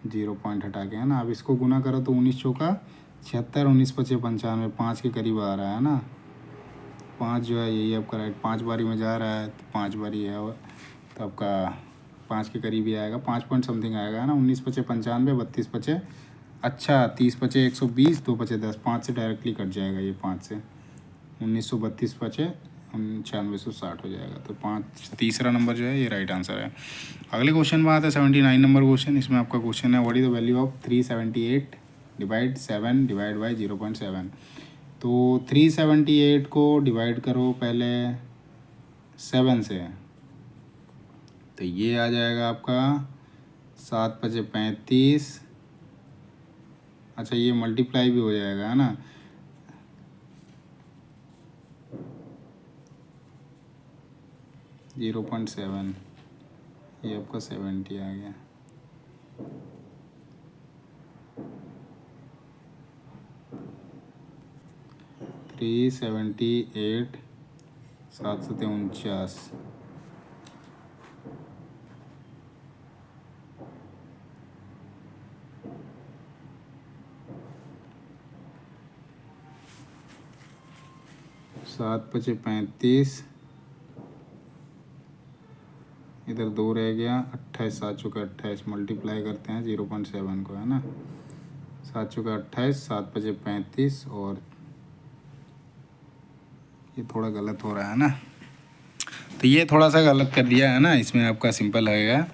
0 पॉइंट हटा के, है ना। अब इसको गुना करो तो 19 चौका 76, 19 पचे 95, 5 के करीब आ रहा है ना। 5 जो है यही आपका राइट, 5 बारी में जा रहा है तो 5 बारी है तो आपका 5 के करीब ही आएगा, 5 पॉइंट समथिंग आएगा, है ना। 19 पचे 95, 32 पचे अच्छा 30 पचे 120, 2 पचे 10, 5 से डायरेक्टली कट जाएगा ये, 5 से 1932 पचे 9560 हो जाएगा। तो तीसरा नंबर जो है ये राइट आंसर है। अगले क्वेश्चन में आता है 79 नंबर क्वेश्चन। इसमें आपका क्वेश्चन है what is the value of 378 divide 7 divide by 0.7। तो 378 को डिवाइड करो पहले 7 से, तो ये आ जाएगा आपका 7 पचे 35। अच्छा, ये मल्टीप्लाई भी हो जाएगा, है ना। जीरो पॉइंट 7, ये आपका 70 आ गया। थ्री 78 749। सात पचे 35, इधर 2 रह गया, 28 7 चौके 28, मल्टीप्लाई करते हैं 0.7 को, है ना। 7 चौके 28, 7 पचे 35, और ये थोड़ा गलत हो रहा है ना, तो ये थोड़ा सा गलत कर दिया है ना। इसमें आपका सिंपल आएगा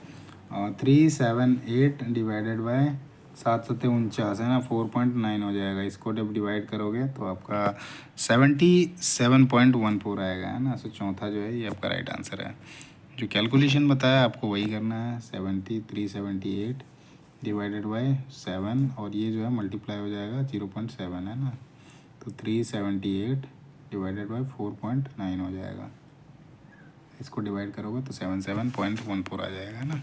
378 डिवाइडेड बाय 749, है ना, 4.9 हो जाएगा। इसको जब डिवाइड करोगे तो आपका 77.14 आएगा, है ना। तो चौथा जो है ये आपका राइट आंसर है। जो कैलकुलेशन बताया आपको वही करना है, 378 डिवाइडेड बाय 7, और ये जो है मल्टीप्लाई हो जाएगा 0.7, है ना। तो 378 डिवाइडेड बाय 4.9 हो जाएगा। इसको डिवाइड करोगे तो 77.14 आ जाएगा ना।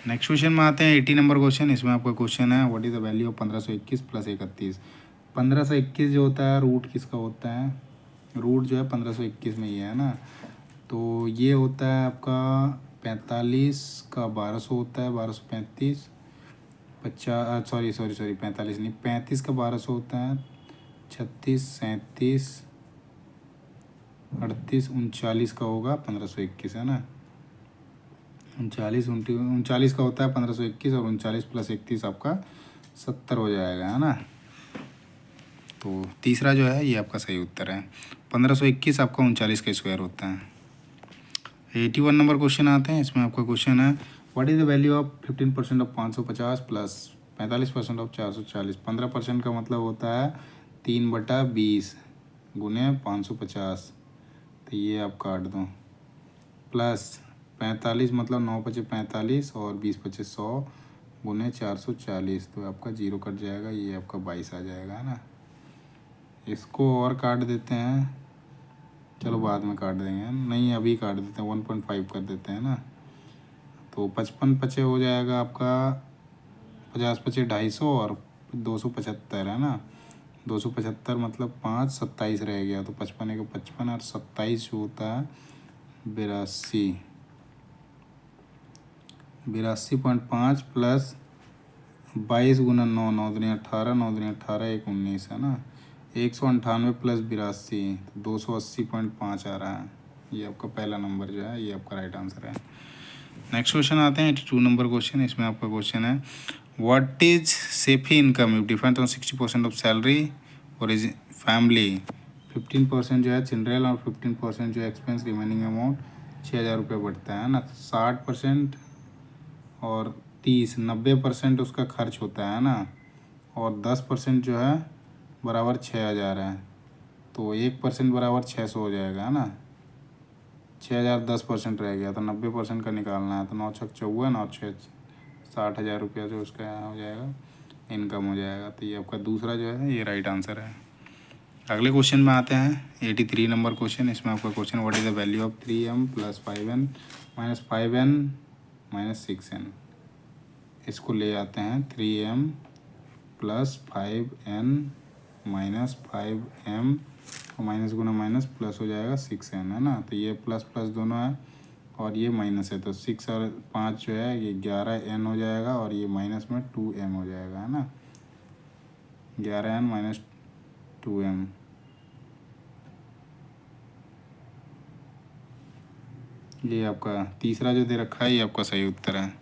नेक्स्ट क्वेश्चन में आते हैं 80 नंबर क्वेश्चन। इसमें आपका क्वेश्चन है what is the value of 1521 plus 31। 1521 जो होता है रूट किसका होता है, रूट जो है 1521 में ही है ना। तो ये होता है आपका 45 का 1200 होता है, 1235, 45 नहीं, 35 का 1200 होता है, 36 37 38 39 का होगा 1521, है ना। 39 का होता है 1521, और 39 प्लस 31 आपका 70 हो जाएगा, है ना। तो तीसरा जो है ये आपका सही उत्तर है। 1521 आपका 39 का स्क्वायर होता है। 81 नंबर क्वेश्चन आते हैं। इसमें आपका क्वेश्चन है what is the value of 15% of 550 plus 45% of 440। 15% का मतलब होता है 3/20 गुने 550, तो ये आप काट दो, प्लस 45 मतलब 9 पचे 45 और 20 पचे 100 गुने 440, तो आपका 0 कट जाएगा, ये आपका 22 आ जाएगा, है ना। इसको और काट देते हैं, चलो बाद में काट देंगे, नहीं अभी काट देते हैं, 1.5 कर देते हैं ना। तो 55 पचे हो जाएगा आपका 50 पचे 250 और 275, है ना। 275 मतलब 5 27 रह गया, तो 55 है 55 और 27 जो होता है 82.5 प्लस 22 गुना 9 9 दूनी 18 9 दूनी 18 1 19, है ना। 198 प्लस 82 280.5 आ रहा है। ये आपका पहला नंबर जो है ये आपका राइट आंसर है। नेक्स्ट क्वेश्चन आते हैं 82 नंबर क्वेश्चन। इसमें आपका क्वेश्चन है what is Saifee income if defined on 60% of salary और इज फैमिली। 15% जो है जनरल और 15% जो है एक्सपेंस, रिमेनिंग अमाउंट 6000 रुपये बढ़ता है ना। 60% और 90% उसका खर्च होता है ना, और 10% जो है बराबर 6000 है, तो 1% बराबर 600 हो जाएगा, है ना। 6000 10% रह गया, तो 90% का निकालना है, तो 9 छक 54 और 6 60,000 रुपया जो उसका हो जाएगा इनकम हो जाएगा। तो ये आपका दूसरा जो है ये राइट आंसर है। अगले क्वेश्चन में आते हैं 83 नंबर क्वेश्चन। इसमें आपका question what is the value of 3m plus 5n minus 5n minus 6n। इसको ले आते हैं 3m plus 5n minus 5m और माइनस गुना माइनस प्लस हो जाएगा 6n, है ना। तो ये प्लस प्लस दोनों है और ये माइनस है, तो 6 और 5 जो है ये 11n हो जाएगा, और ये माइनस में 2m हो जाएगा, है ना। 11n माइनस 2m, ये आपका तीसरा जो दे रखा है ये आपका सही उत्तर है,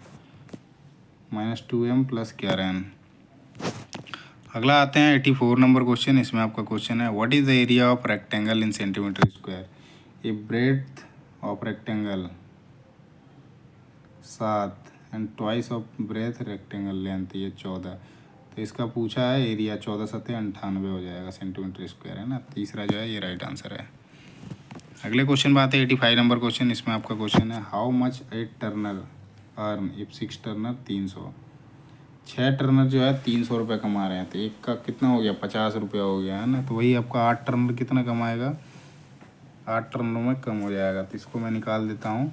-2m प्लस 11n। अगला आते हैं 84 नंबर क्वेश्चन। इसमें आपका क्वेश्चन है what is the area of rectangle in centimetre square. A breadth of rectangle 7 and twice of breadth rectangle length ये 14। तो इसका पूछा है एरिया 14 सतह 98 हो जाएगा सेंटीमीटर स्क्वायर है ना। तीसरा जो है ये राइट आंसर है। अगले क्वेश्चन बात है 85 नंबर क्वेश्चन। इसमें आपका क्वेश्चन है how much 8 Turner earn if 6 Turner 300। 6 Turner जो है 300 रुपये कमा रहे हैं, तो एक का कितना हो गया 50 रुपया हो गया है ना। तो वही आपका 8 टर्नर कितना कमाएगा, 8 टर्नर में कम हो जाएगा। तो इसको मैं निकाल देता हूँ,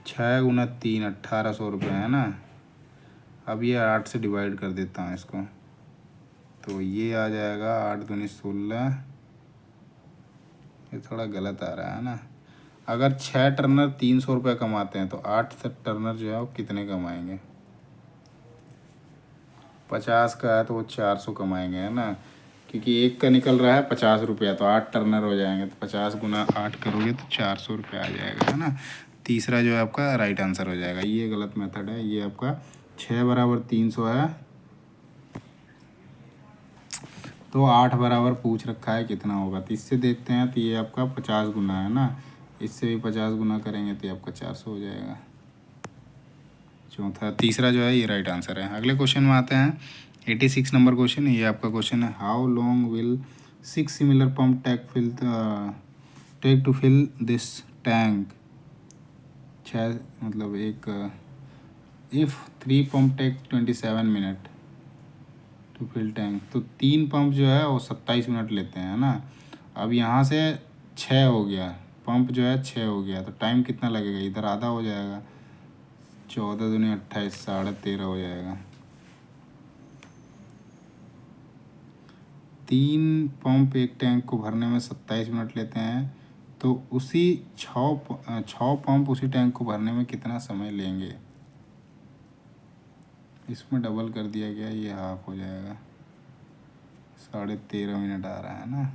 6 गुना 3 1800 रुपये है ना। अब ये 8 से डिवाइड कर देता हूँ इसको, तो ये आ जाएगा 8 दूनी 16। ये थोड़ा गलत आ रहा है ना। अगर 6 टर्नर 300 रुपये कमाते हैं तो 8 टर्नर जो है वो कितने कमाएंगे। 50 का है तो वो 400 कमाएंगे है ना, क्योंकि एक का निकल रहा है 50 रुपया, तो 8 टर्नर हो जाएंगे। तो 50 गुना 8 करोगे तो 400 रुपया आ जाएगा है ना। तीसरा जो है आपका राइट आंसर हो जाएगा। ये गलत मेथड है। ये आपका 6 बराबर 300 है, तो 8 बराबर पूछ रखा है कितना होगा। तो इससे देखते हैं, तो ये आपका 50 गुना है ना, इससे भी 50 गुना करेंगे तो ये आपका 400 हो जाएगा। चौथा तीसरा जो है ये राइट आंसर है। अगले क्वेश्चन में आते हैं 86 नंबर क्वेश्चन। ये आपका क्वेश्चन है how long will 6 similar pump take to fill this tank. 6 मतलब एक if 3 pump take 27 minute to fill tank, तो 3 पंप जो है वो 27 मिनट लेते हैं ना। अब यहाँ से 6 हो गया, पंप जो है 6 हो गया, तो टाइम कितना लगेगा, इधर आधा हो जाएगा, 14 दूनी 28 13.5 हो जाएगा। 3 पंप एक टैंक को भरने में 27 मिनट लेते हैं, तो उसी 6 पंप उसी टैंक को भरने में कितना समय लेंगे। इसमें डबल कर दिया गया, ये हाफ हो जाएगा, 13.5 मिनट आ रहा है ना।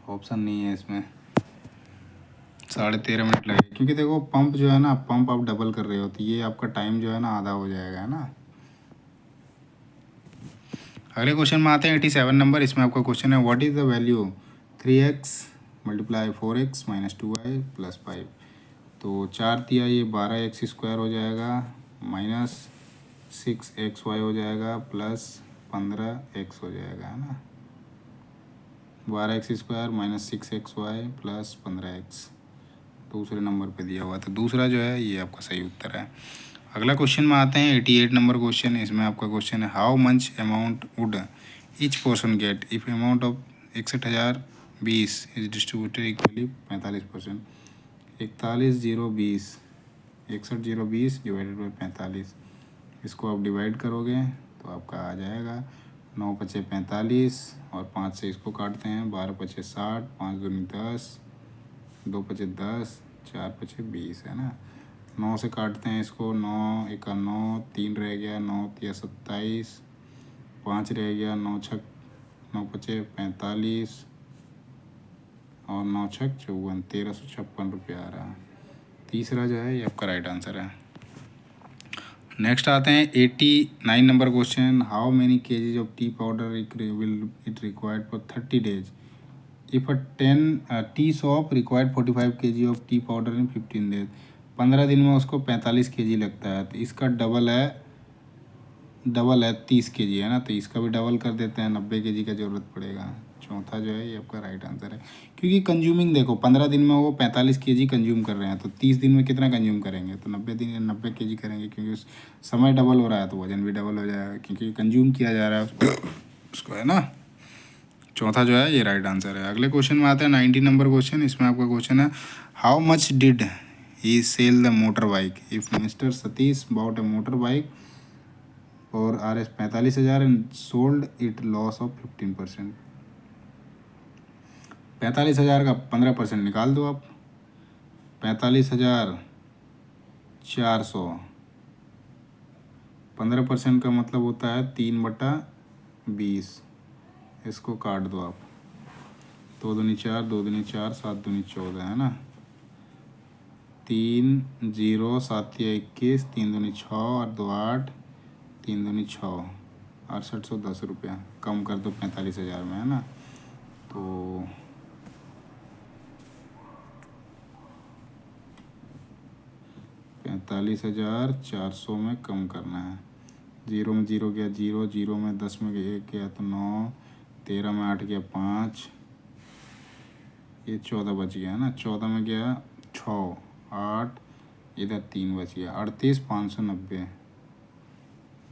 ऑप्शन नहीं है इसमें, 13.5 मिनट लगेगा, क्योंकि देखो पंप जो है ना, पंप आप डबल कर रहे हो तो ये आपका टाइम जो है ना आधा हो जाएगा है ना। अगले क्वेश्चन में आते हैं 87 नंबर। इसमें आपका क्वेश्चन है what is the value 3x multiply 4x minus 2y plus 5। तो 4 दिया, ये 12x स्क्वायर हो जाएगा माइनस 6xy हो जाएगा प्लस 15x हो जाएगा है ना। 12x square minus 6xy plus 15x दूसरे नंबर पे दिया हुआ, तो दूसरा जो है ये आपका सही उत्तर है। अगला क्वेश्चन में आते हैं 88 नंबर क्वेश्चन। इसमें आपका क्वेश्चन है how much amount would each person get if amount of 61,020 is distributed equally 45%। 41,020 61,020 divided by 45, इसको आप डिवाइड करोगे तो आपका आ जाएगा 9 पचे 45 और 5 से इसको काटते हैं, 12 पचे 60, 5 दूनी 10, 2 पचे 10, 4 पचे 20 है ना। 9 से काटते हैं इसको, 9 एका 9, 3 रह गया, 9 तिया 27, 5 रह गया, 9 छक 9 पचे 45 और 9 छक 54, 1356 रुपये आ रहा है। तीसरा जो है ये आपका राइट आंसर है। नेक्स्ट आते हैं 89 number question how many KGs of T powder will it required for 30 days if 10 tea shop required 45 kg of T powder in 15 days. 15 दिन में उसको 45 kg लगता है, तो इसका डबल है 30 kg है ना। तो इसका भी डबल कर देते हैं, 90 kg का ज़रूरत पड़ेगा। चौथा जो है ये आपका राइट आंसर है, क्योंकि कंज्यूमिंग देखो 15 दिन में वो 45 kg कंज्यूम कर रहे हैं, तो 30 दिन में कितना कंज्यूम करेंगे, तो 90 kg करेंगे, क्योंकि उस समय डबल हो रहा है तो वजन भी डबल हो जाएगा, क्योंकि कंज्यूम किया जा रहा है उसको है ना। चौथा जो है ये राइट आंसर है। अगले क्वेश्चन में आते हैं 90 नंबर क्वेश्चन। इसमें आपका क्वेश्चन है how much did he sell the motor bike if mister Satish bought a motor bike और RS 45,000 and sold it loss of 15%। 45,000 का 15% निकाल दो आप, 45,400, 15% का मतलब होता है 3/20, इसको काट दो आप, 2 दूनी 4, 2 दूनी 4, 7 दूनी 14 है ना। 3 0 7 21 3 दूनी 6 और 2 8 3 दूनी 6 6810 रुपया। कम कर दो 45,000 में, है ना। तो 45,400 में कम करना है। 0 में 0 गया 0, 0 में 10 में 1 गया तो 9, 13 में 8 गया 5, ये 14 बच गया, है ना। 14 में गया 6, 8, इधर 3 बच गया, 38,590।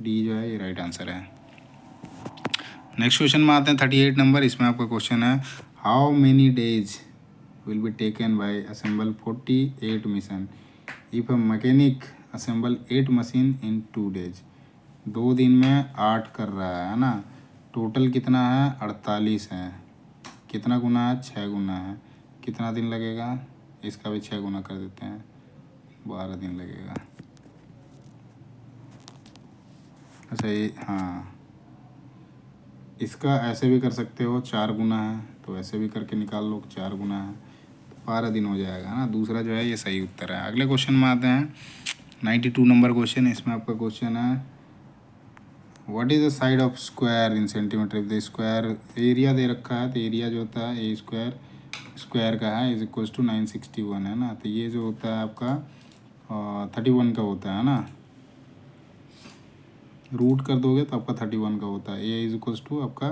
डी जो है ये राइट आंसर है। नेक्स्ट क्वेश्चन में आते हैं 38 नंबर। इसमें आपका क्वेश्चन है how many days will be taken by assemble 48 mission if a mechanic assemble 8 machine in 2 days. 2 दिन में 8 कर रहा है ना। टोटल कितना है 48 है। कितना गुना है 6 गुना है। कितना दिन लगेगा, इसका भी 6 गुना कर देते हैं, 12 दिन लगेगा। अच्छा ये हाँ, इसका ऐसे भी कर सकते हो 4 गुना है, तो ऐसे भी करके निकाल लो 4 गुना है, तो 12 दिन हो जाएगा ना। दूसरा जो है ये सही उत्तर है। अगले क्वेश्चन में आते हैं 92 नंबर क्वेश्चन। इसमें आपका क्वेश्चन है what is the side of square in centimetre. The square area दे रखा है, तो एरिया जो होता है ए स्क्वायर स्क्वायर का है इज इक्वल्स टू 961, है ना। तो ये जो होता है आपका 31 का होता है ना। रूट कर दोगे तो आपका 31 का होता है। ए इज इक्वल्स टू आपका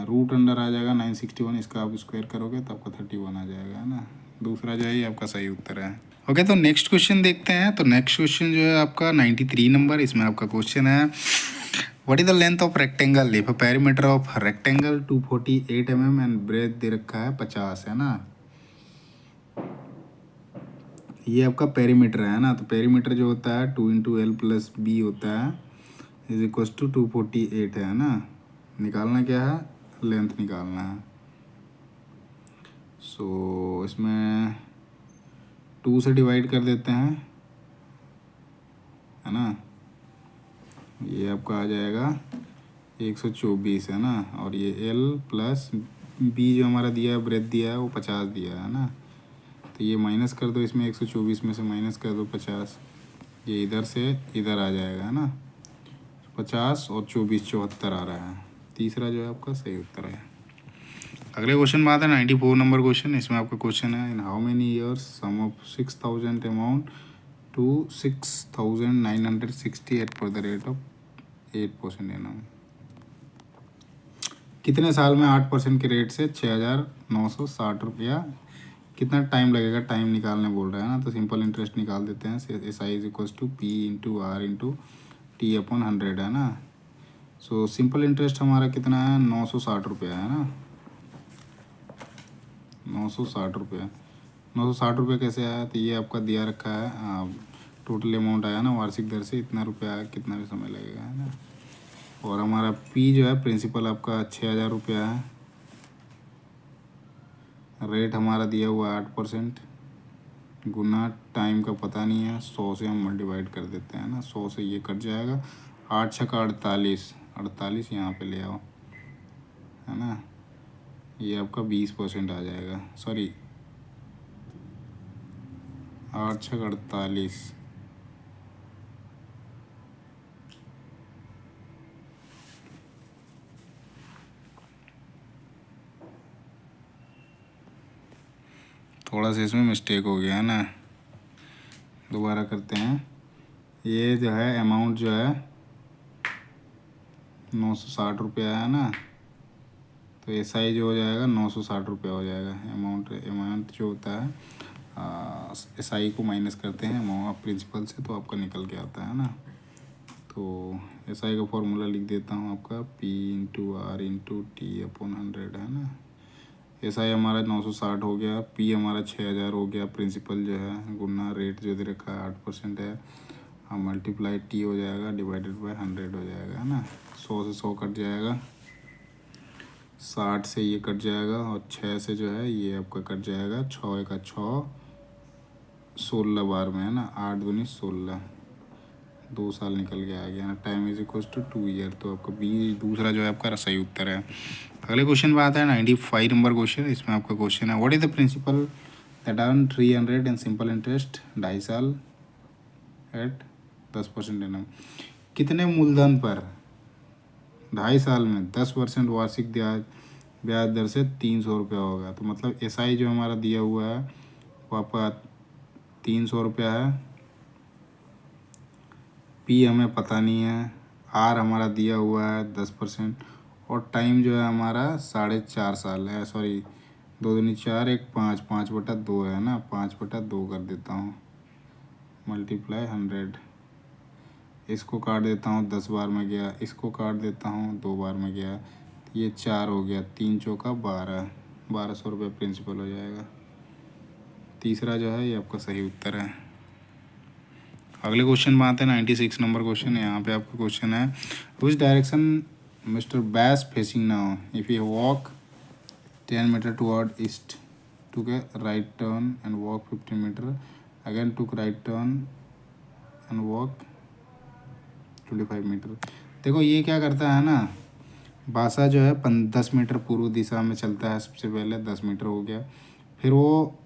रूट अंडर आ जाएगा 961, इसका आप स्क्वायर करोगे तो आपका 31 आ जाएगा, है ना। दूसरा जो है ये आपका सही उत्तर है। ओके, तो नेक्स्ट क्वेश्चन देखते हैं। तो नेक्स्ट क्वेश्चन जो है आपका 93 नंबर। इसमें आपका क्वेश्चन है what is the length of rectangle if perimeter of rectangle 248 mm and breadth दे रखा है 50, है ना। ये आपका पेरीमीटर है ना। तो पेरीमीटर जो होता है 2 × L + B होता है इज इक्वल टू 248 है ना। निकालना क्या है, लेंथ निकालना है। सो इसमें 2 से डिवाइड कर देते हैं, है ना। ये आपका आ जाएगा 124, है ना। और ये L + B जो हमारा दिया है, ब्रेथ दिया है, वो 50 दिया है ना। तो ये माइनस कर दो, इसमें 124 में से माइनस कर दो 50, ये इधर से इधर आ जाएगा, है ना। 50 और 24 74 आ रहा है। तीसरा जो है आपका सही उत्तर है। अगले क्वेश्चन में आता है 94 नंबर क्वेश्चन। इसमें आपका क्वेश्चन है in how many years sum of 6000 amount to 6960 at per the rate of 8% annum. कितने साल में 8% के रेट से 6960 रुपया, कितना टाइम लगेगा, टाइम निकालने बोल रहा है ना। तो सिंपल इंटरेस्ट निकाल देते हैं। SI is equals to P × R × T/100, है ना। सो सिंपल इंटरेस्ट हमारा कितना है 960 रुपया, है ना। 960 रुपया। 960 रुपये कैसे आया, तो ये आपका दिया रखा है टोटल अमाउंट आया ना वार्षिक दर से इतना रुपया आया, कितना भी समय लगेगा, है ना। और हमारा P जो है प्रिंसिपल आपका 6000 रुपया है। रेट हमारा दिया हुआ 8%, गुना टाइम का पता नहीं है, 100 से हम डिवाइड कर देते हैं ना। 100 से ये कट जाएगा, 8 × 6 = 48 यहाँ पे ले आओ, है ना। ये आपका 20% आ जाएगा, सॉरी 8 × 6 = 48। थोड़ा सा इसमें मिस्टेक हो गया है ना, दोबारा करते हैं। ये जो है अमाउंट जो है 960 रुपया है ना। तो SI जो हो जाएगा 960 रुपया हो जाएगा। अमाउंट जो होता है SI को माइनस करते हैं अमाउंट प्रिंसिपल से, तो आपका निकल के आता है ना। तो SI का फॉर्मूला लिख देता हूँ आपका P × R × T/100, है ना। SI हमारा 960 हो गया, P हमारा 6000 हो गया, प्रिंसिपल जो है गुना रेट जो दे रखा है 8% है, मल्टीप्लाई T हो जाएगा डिवाइडेड बाय 100 हो जाएगा, है ना। 100 से 100 कट जाएगा, 60 से ये कट जाएगा, और 6 से जो है ये आपका कट जाएगा। 6 × 6 = 16 बार में, है ना। 8 × 2 = 16, 2 साल निकल के आ गया ना। Time is equals to 2 year. तो आपका B दूसरा जो है आपका सही उत्तर है। अगले क्वेश्चन में आता है 95 नंबर क्वेश्चन। इसमें आपका क्वेश्चन है what is the principal that earn 300 in simple interest 2.5 साल एट 10% एनम। कितने मूलधन पर 2.5 साल में 10% वार्षिक ब्याज दर से 300 रुपया होगा। तो मतलब SI जो हमारा दिया हुआ है वो आपका 300 रुपया है। P हमें पता नहीं है। R हमारा दिया हुआ है 10% और टाइम जो है हमारा 4.5 साल है। सॉरी, 2 दूनी 4 1 5 5/2 है ना, 5/2 कर देता हूँ मल्टीप्लाई 100। इसको काट देता हूँ 10 बार में गया, इसको काट देता हूँ 2 बार में गया, ये 4 हो गया, 3 चौका 12, 1200 रुपये प्रिंसिपल हो जाएगा। तीसरा जो है ये आपका सही उत्तर है। अगले क्वेश्चन में आते हैं 96 नंबर क्वेश्चन। यहाँ पे आपका क्वेश्चन है which direction mister Bais facing now if you walk 10 metre toward east took a right turn and walk 15 metre again took right turn and walk 25 metre. देखो ये क्या करता है ना, बासा जो है 10 मीटर पूर्व दिशा में चलता है। सबसे पहले 10 मीटर हो गया, फिर वो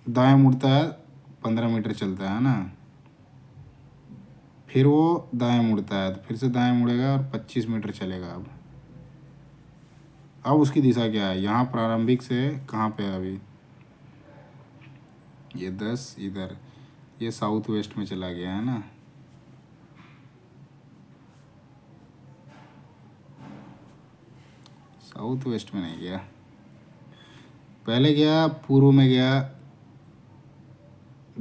दाएं मुड़ता है 15 मीटर चलता है ना, फिर वो दाएं मुड़ता है तो फिर से दाएं मुड़ेगा और 25 मीटर चलेगा। अब उसकी दिशा क्या है, यहाँ प्रारंभिक से कहाँ पे है अभी, ये 10 इधर, ये साउथ वेस्ट में चला गया है ना, साउथ वेस्ट में नहीं गया, पहले गया पूर्व में गया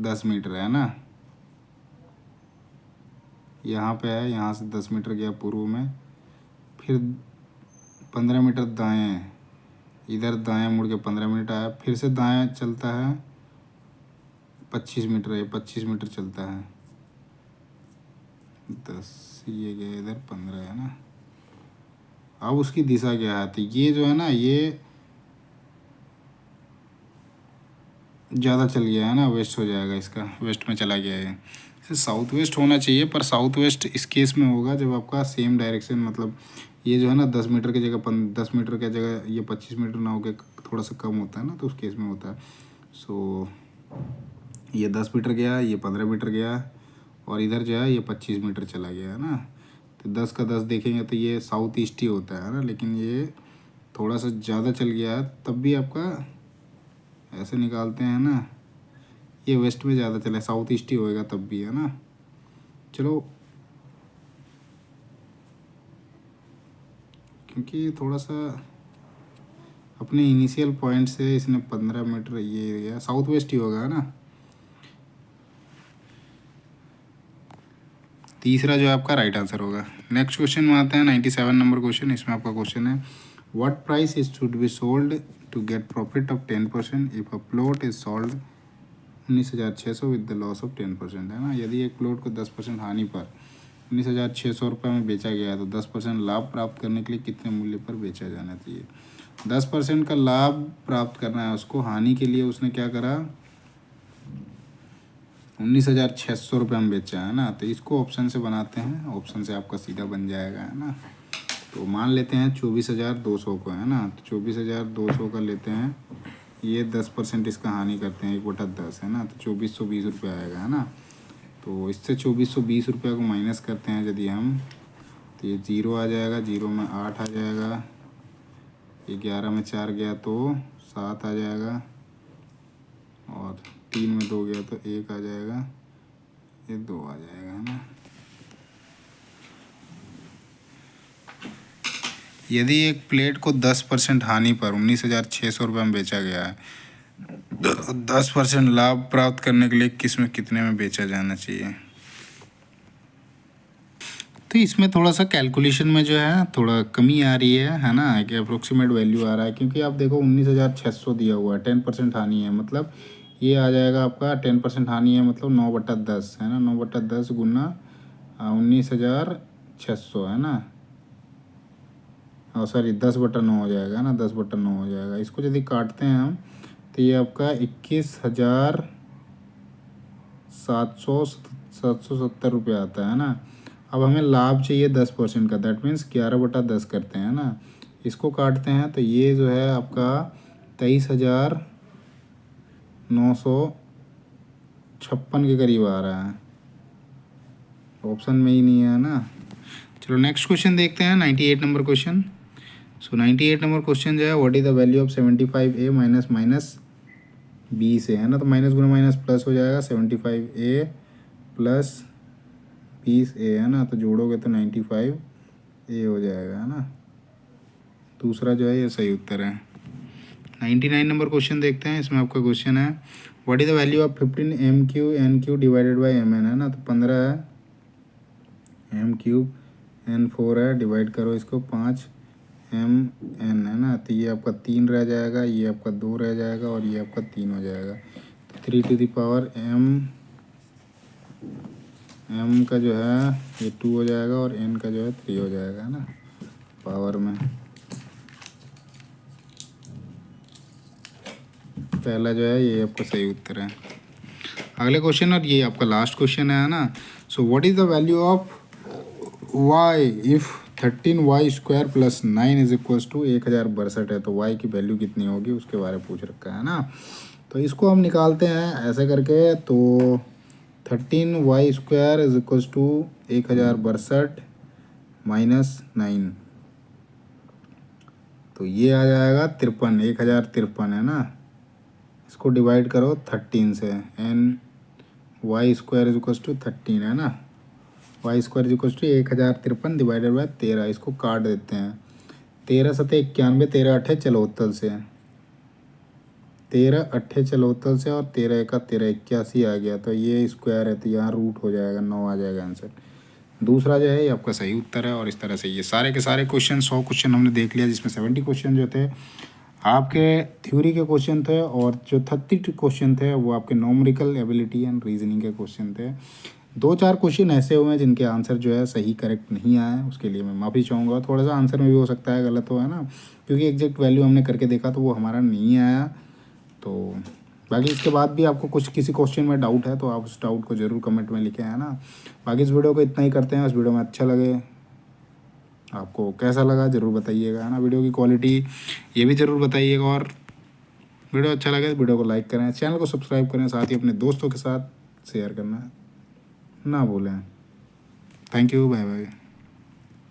10 मीटर है ना, यहाँ पे है, यहाँ से 10 मीटर गया पूर्व में, फिर 15 मीटर दाएं, इधर दाएं मुड़ के 15 मिनट आया, फिर से दाएं चलता है 25 मीटर, ये 25 मीटर चलता है, 10 ये गया इधर 15 है ना। अब उसकी दिशा क्या है, तो ये जो है ना ये ज़्यादा चल गया है ना, वेस्ट हो जाएगा, इसका वेस्ट में चला गया है। इसे साउथ वेस्ट होना चाहिए, पर साउथ वेस्ट इस केस में होगा जब आपका सेम डायरेक्शन, मतलब ये जो है ना 10 मीटर की जगह 10 मीटर की जगह ये 25 मीटर ना होकर थोड़ा सा कम होता है ना, तो उस केस में होता है। सो ये 10 मीटर गया, ये 15 मीटर गया और इधर जो है ये 25 मीटर चला गया है ना। तो 10 का 10 देखेंगे तो ये साउथ ईस्ट ही होता है ना, लेकिन ये थोड़ा सा ज़्यादा चल गया है, तब भी आपका ऐसे निकालते हैं ना, ये वेस्ट में ज़्यादा चला, साउथ ईस्ट ही होएगा तब भी है ना। चलो, क्योंकि थोड़ा सा अपने इनिशियल पॉइंट से इसने 15 मीटर ये गया, साउथ वेस्ट ही होगा है ना। तीसरा जो आपका राइट आंसर होगा। नेक्स्ट क्वेश्चन में आते हैं 97 नंबर क्वेश्चन। इसमें आपका क्वेश्चन है what price is should be sold to get profit of 10% if a plot is sold 19,600 with the loss of 10%, है ना। यदि एक प्लॉट को 10% हानि पर 19,600 रुपये में बेचा गया है तो 10% लाभ प्राप्त करने के लिए कितने मूल्य पर बेचा जाना चाहिए। 10% का लाभ प्राप्त करना है उसको, हानि के लिए उसने क्या करा, 19,600 रुपये में बेचा है ना। तो इसको ऑप्शन से बनाते हैं, ऑप्शन से आपका सीधा बन जाएगा है ना। तो मान लेते हैं 24,200 को है ना, तो 24,200 का लेते हैं, ये 10% इसका हानि करते हैं 1/10 है ना, तो 2,420 रुपये आएगा है ना। तो इससे 2,420 रुपये को माइनस करते हैं यदि हम, तो ये 0 आ जाएगा, 0 में 8 आ जाएगा, ये 11 में 4 गया तो 7 आ जाएगा, और 3 में 2 गया तो 1 आ जाएगा, ये 2 आ जाएगा है ना। यदि एक प्लेट को 10% हानि पर 19,600 रुपये में बेचा गया है, 10% लाभ प्राप्त करने के लिए किसमें कितने में बेचा जाना चाहिए। तो इसमें थोड़ा सा कैलकुलेशन में जो है थोड़ा कमी आ रही है ना, कि अप्रोक्सीमेट वैल्यू आ रहा है, क्योंकि आप देखो 19,600 दिया हुआ है, 10% हानि है, मतलब ये आ जाएगा आपका 10% हानि है, मतलब 9/10 है ना, 9/10 गुना 19,600 है ना, सॉरी 10/9 हो जाएगा ना, 10/9 हो जाएगा। इसको यदि काटते हैं हम तो ये आपका 21,770 रुपये आता है ना। अब हमें लाभ चाहिए 10% का, दैट मीन्स 11/10 करते हैं ना, इसको काटते हैं तो ये जो है आपका 23,000 956 के करीब आ रहा है, ऑप्शन में ही नहीं है ना। चलो नेक्स्ट क्वेश्चन देखते हैं, 98 नंबर क्वेश्चन। सो 98 नंबर क्वेश्चन जो है, what is the value of 75A minus minus 20 है ना। तो माइनस गुना माइनस प्लस हो जाएगा, 75A प्लस 20A है ना। तो जोड़ोगे तो 95A हो जाएगा है ना। दूसरा जो है ये सही उत्तर है। 99 नंबर क्वेश्चन देखते हैं। इसमें आपका क्वेश्चन है, what is the value of 15M3N3 divided by Mn है ना। तो 15 है, M3 N4 है, डिवाइड करो इसको 5Mn है ना। तो ये आपका 3 रह जाएगा, ये आपका 2 रह जाएगा और ये आपका 3 हो जाएगा। तो 3 टू द पावर M का जो है ये 2 हो जाएगा और N का जो है 3 हो जाएगा है ना पावर में। पहला जो है ये आपका सही उत्तर है। अगले क्वेश्चन, और ये आपका लास्ट क्वेश्चन है ना। So what is the value of y if 13y² plus 9 is equals to 1062 है। तो y की वैल्यू कितनी होगी उसके बारे में पूछ रखा है ना। तो इसको हम निकालते हैं ऐसे करके। तो 13y² is equals to 1062 minus 9, तो ये आ जाएगा 53, 1053 है ना। इसको डिवाइड करो 13 से, N y² is equals to 13 है ना। y² is equals to 1053 divided by 13। इसको काट देते हैं, 13 सतह 91, 13 अट्ठे 74 से, 13 अट्ठे 74 से और 13 एका 13, 81 आ गया। तो ये स्क्वायर है तो यहाँ रूट हो जाएगा, 9 आ जाएगा आंसर। दूसरा जो है ये आपका सही उत्तर है। और इस तरह से ये सारे के सारे क्वेश्चन 100 क्वेश्चन हमने देख लिया, जिसमें 70 क्वेश्चन जो थे आपके थ्योरी के क्वेश्चन थे और जो 30 क्वेश्चन थे वो आपके नॉमरिकल एबिलिटी एंड रीजनिंग के क्वेश्चन थे। 2-4 क्वेश्चन ऐसे हुए हैं जिनके आंसर जो है सही करेक्ट नहीं आया, उसके लिए मैं माफ़ी चाहूँगा। थोड़ा सा आंसर में भी हो सकता है गलत हो है ना, क्योंकि एग्जैक्ट वैल्यू हमने करके देखा तो वो हमारा नहीं आया। तो बाकी इसके बाद भी आपको कुछ किसी क्वेश्चन में डाउट है तो आप उस डाउट को ज़रूर कमेंट में लिखें है ना। बाकी इस वीडियो को इतना ही करते हैं। इस वीडियो में अच्छा लगे, आपको कैसा लगा ज़रूर बताइएगा है ना। वीडियो की क्वालिटी ये भी ज़रूर बताइएगा। और वीडियो अच्छा लगे तो वीडियो को लाइक करें, चैनल को सब्सक्राइब करें, साथ ही अपने दोस्तों के साथ शेयर करना ना भूलें। Thank you, bye bye.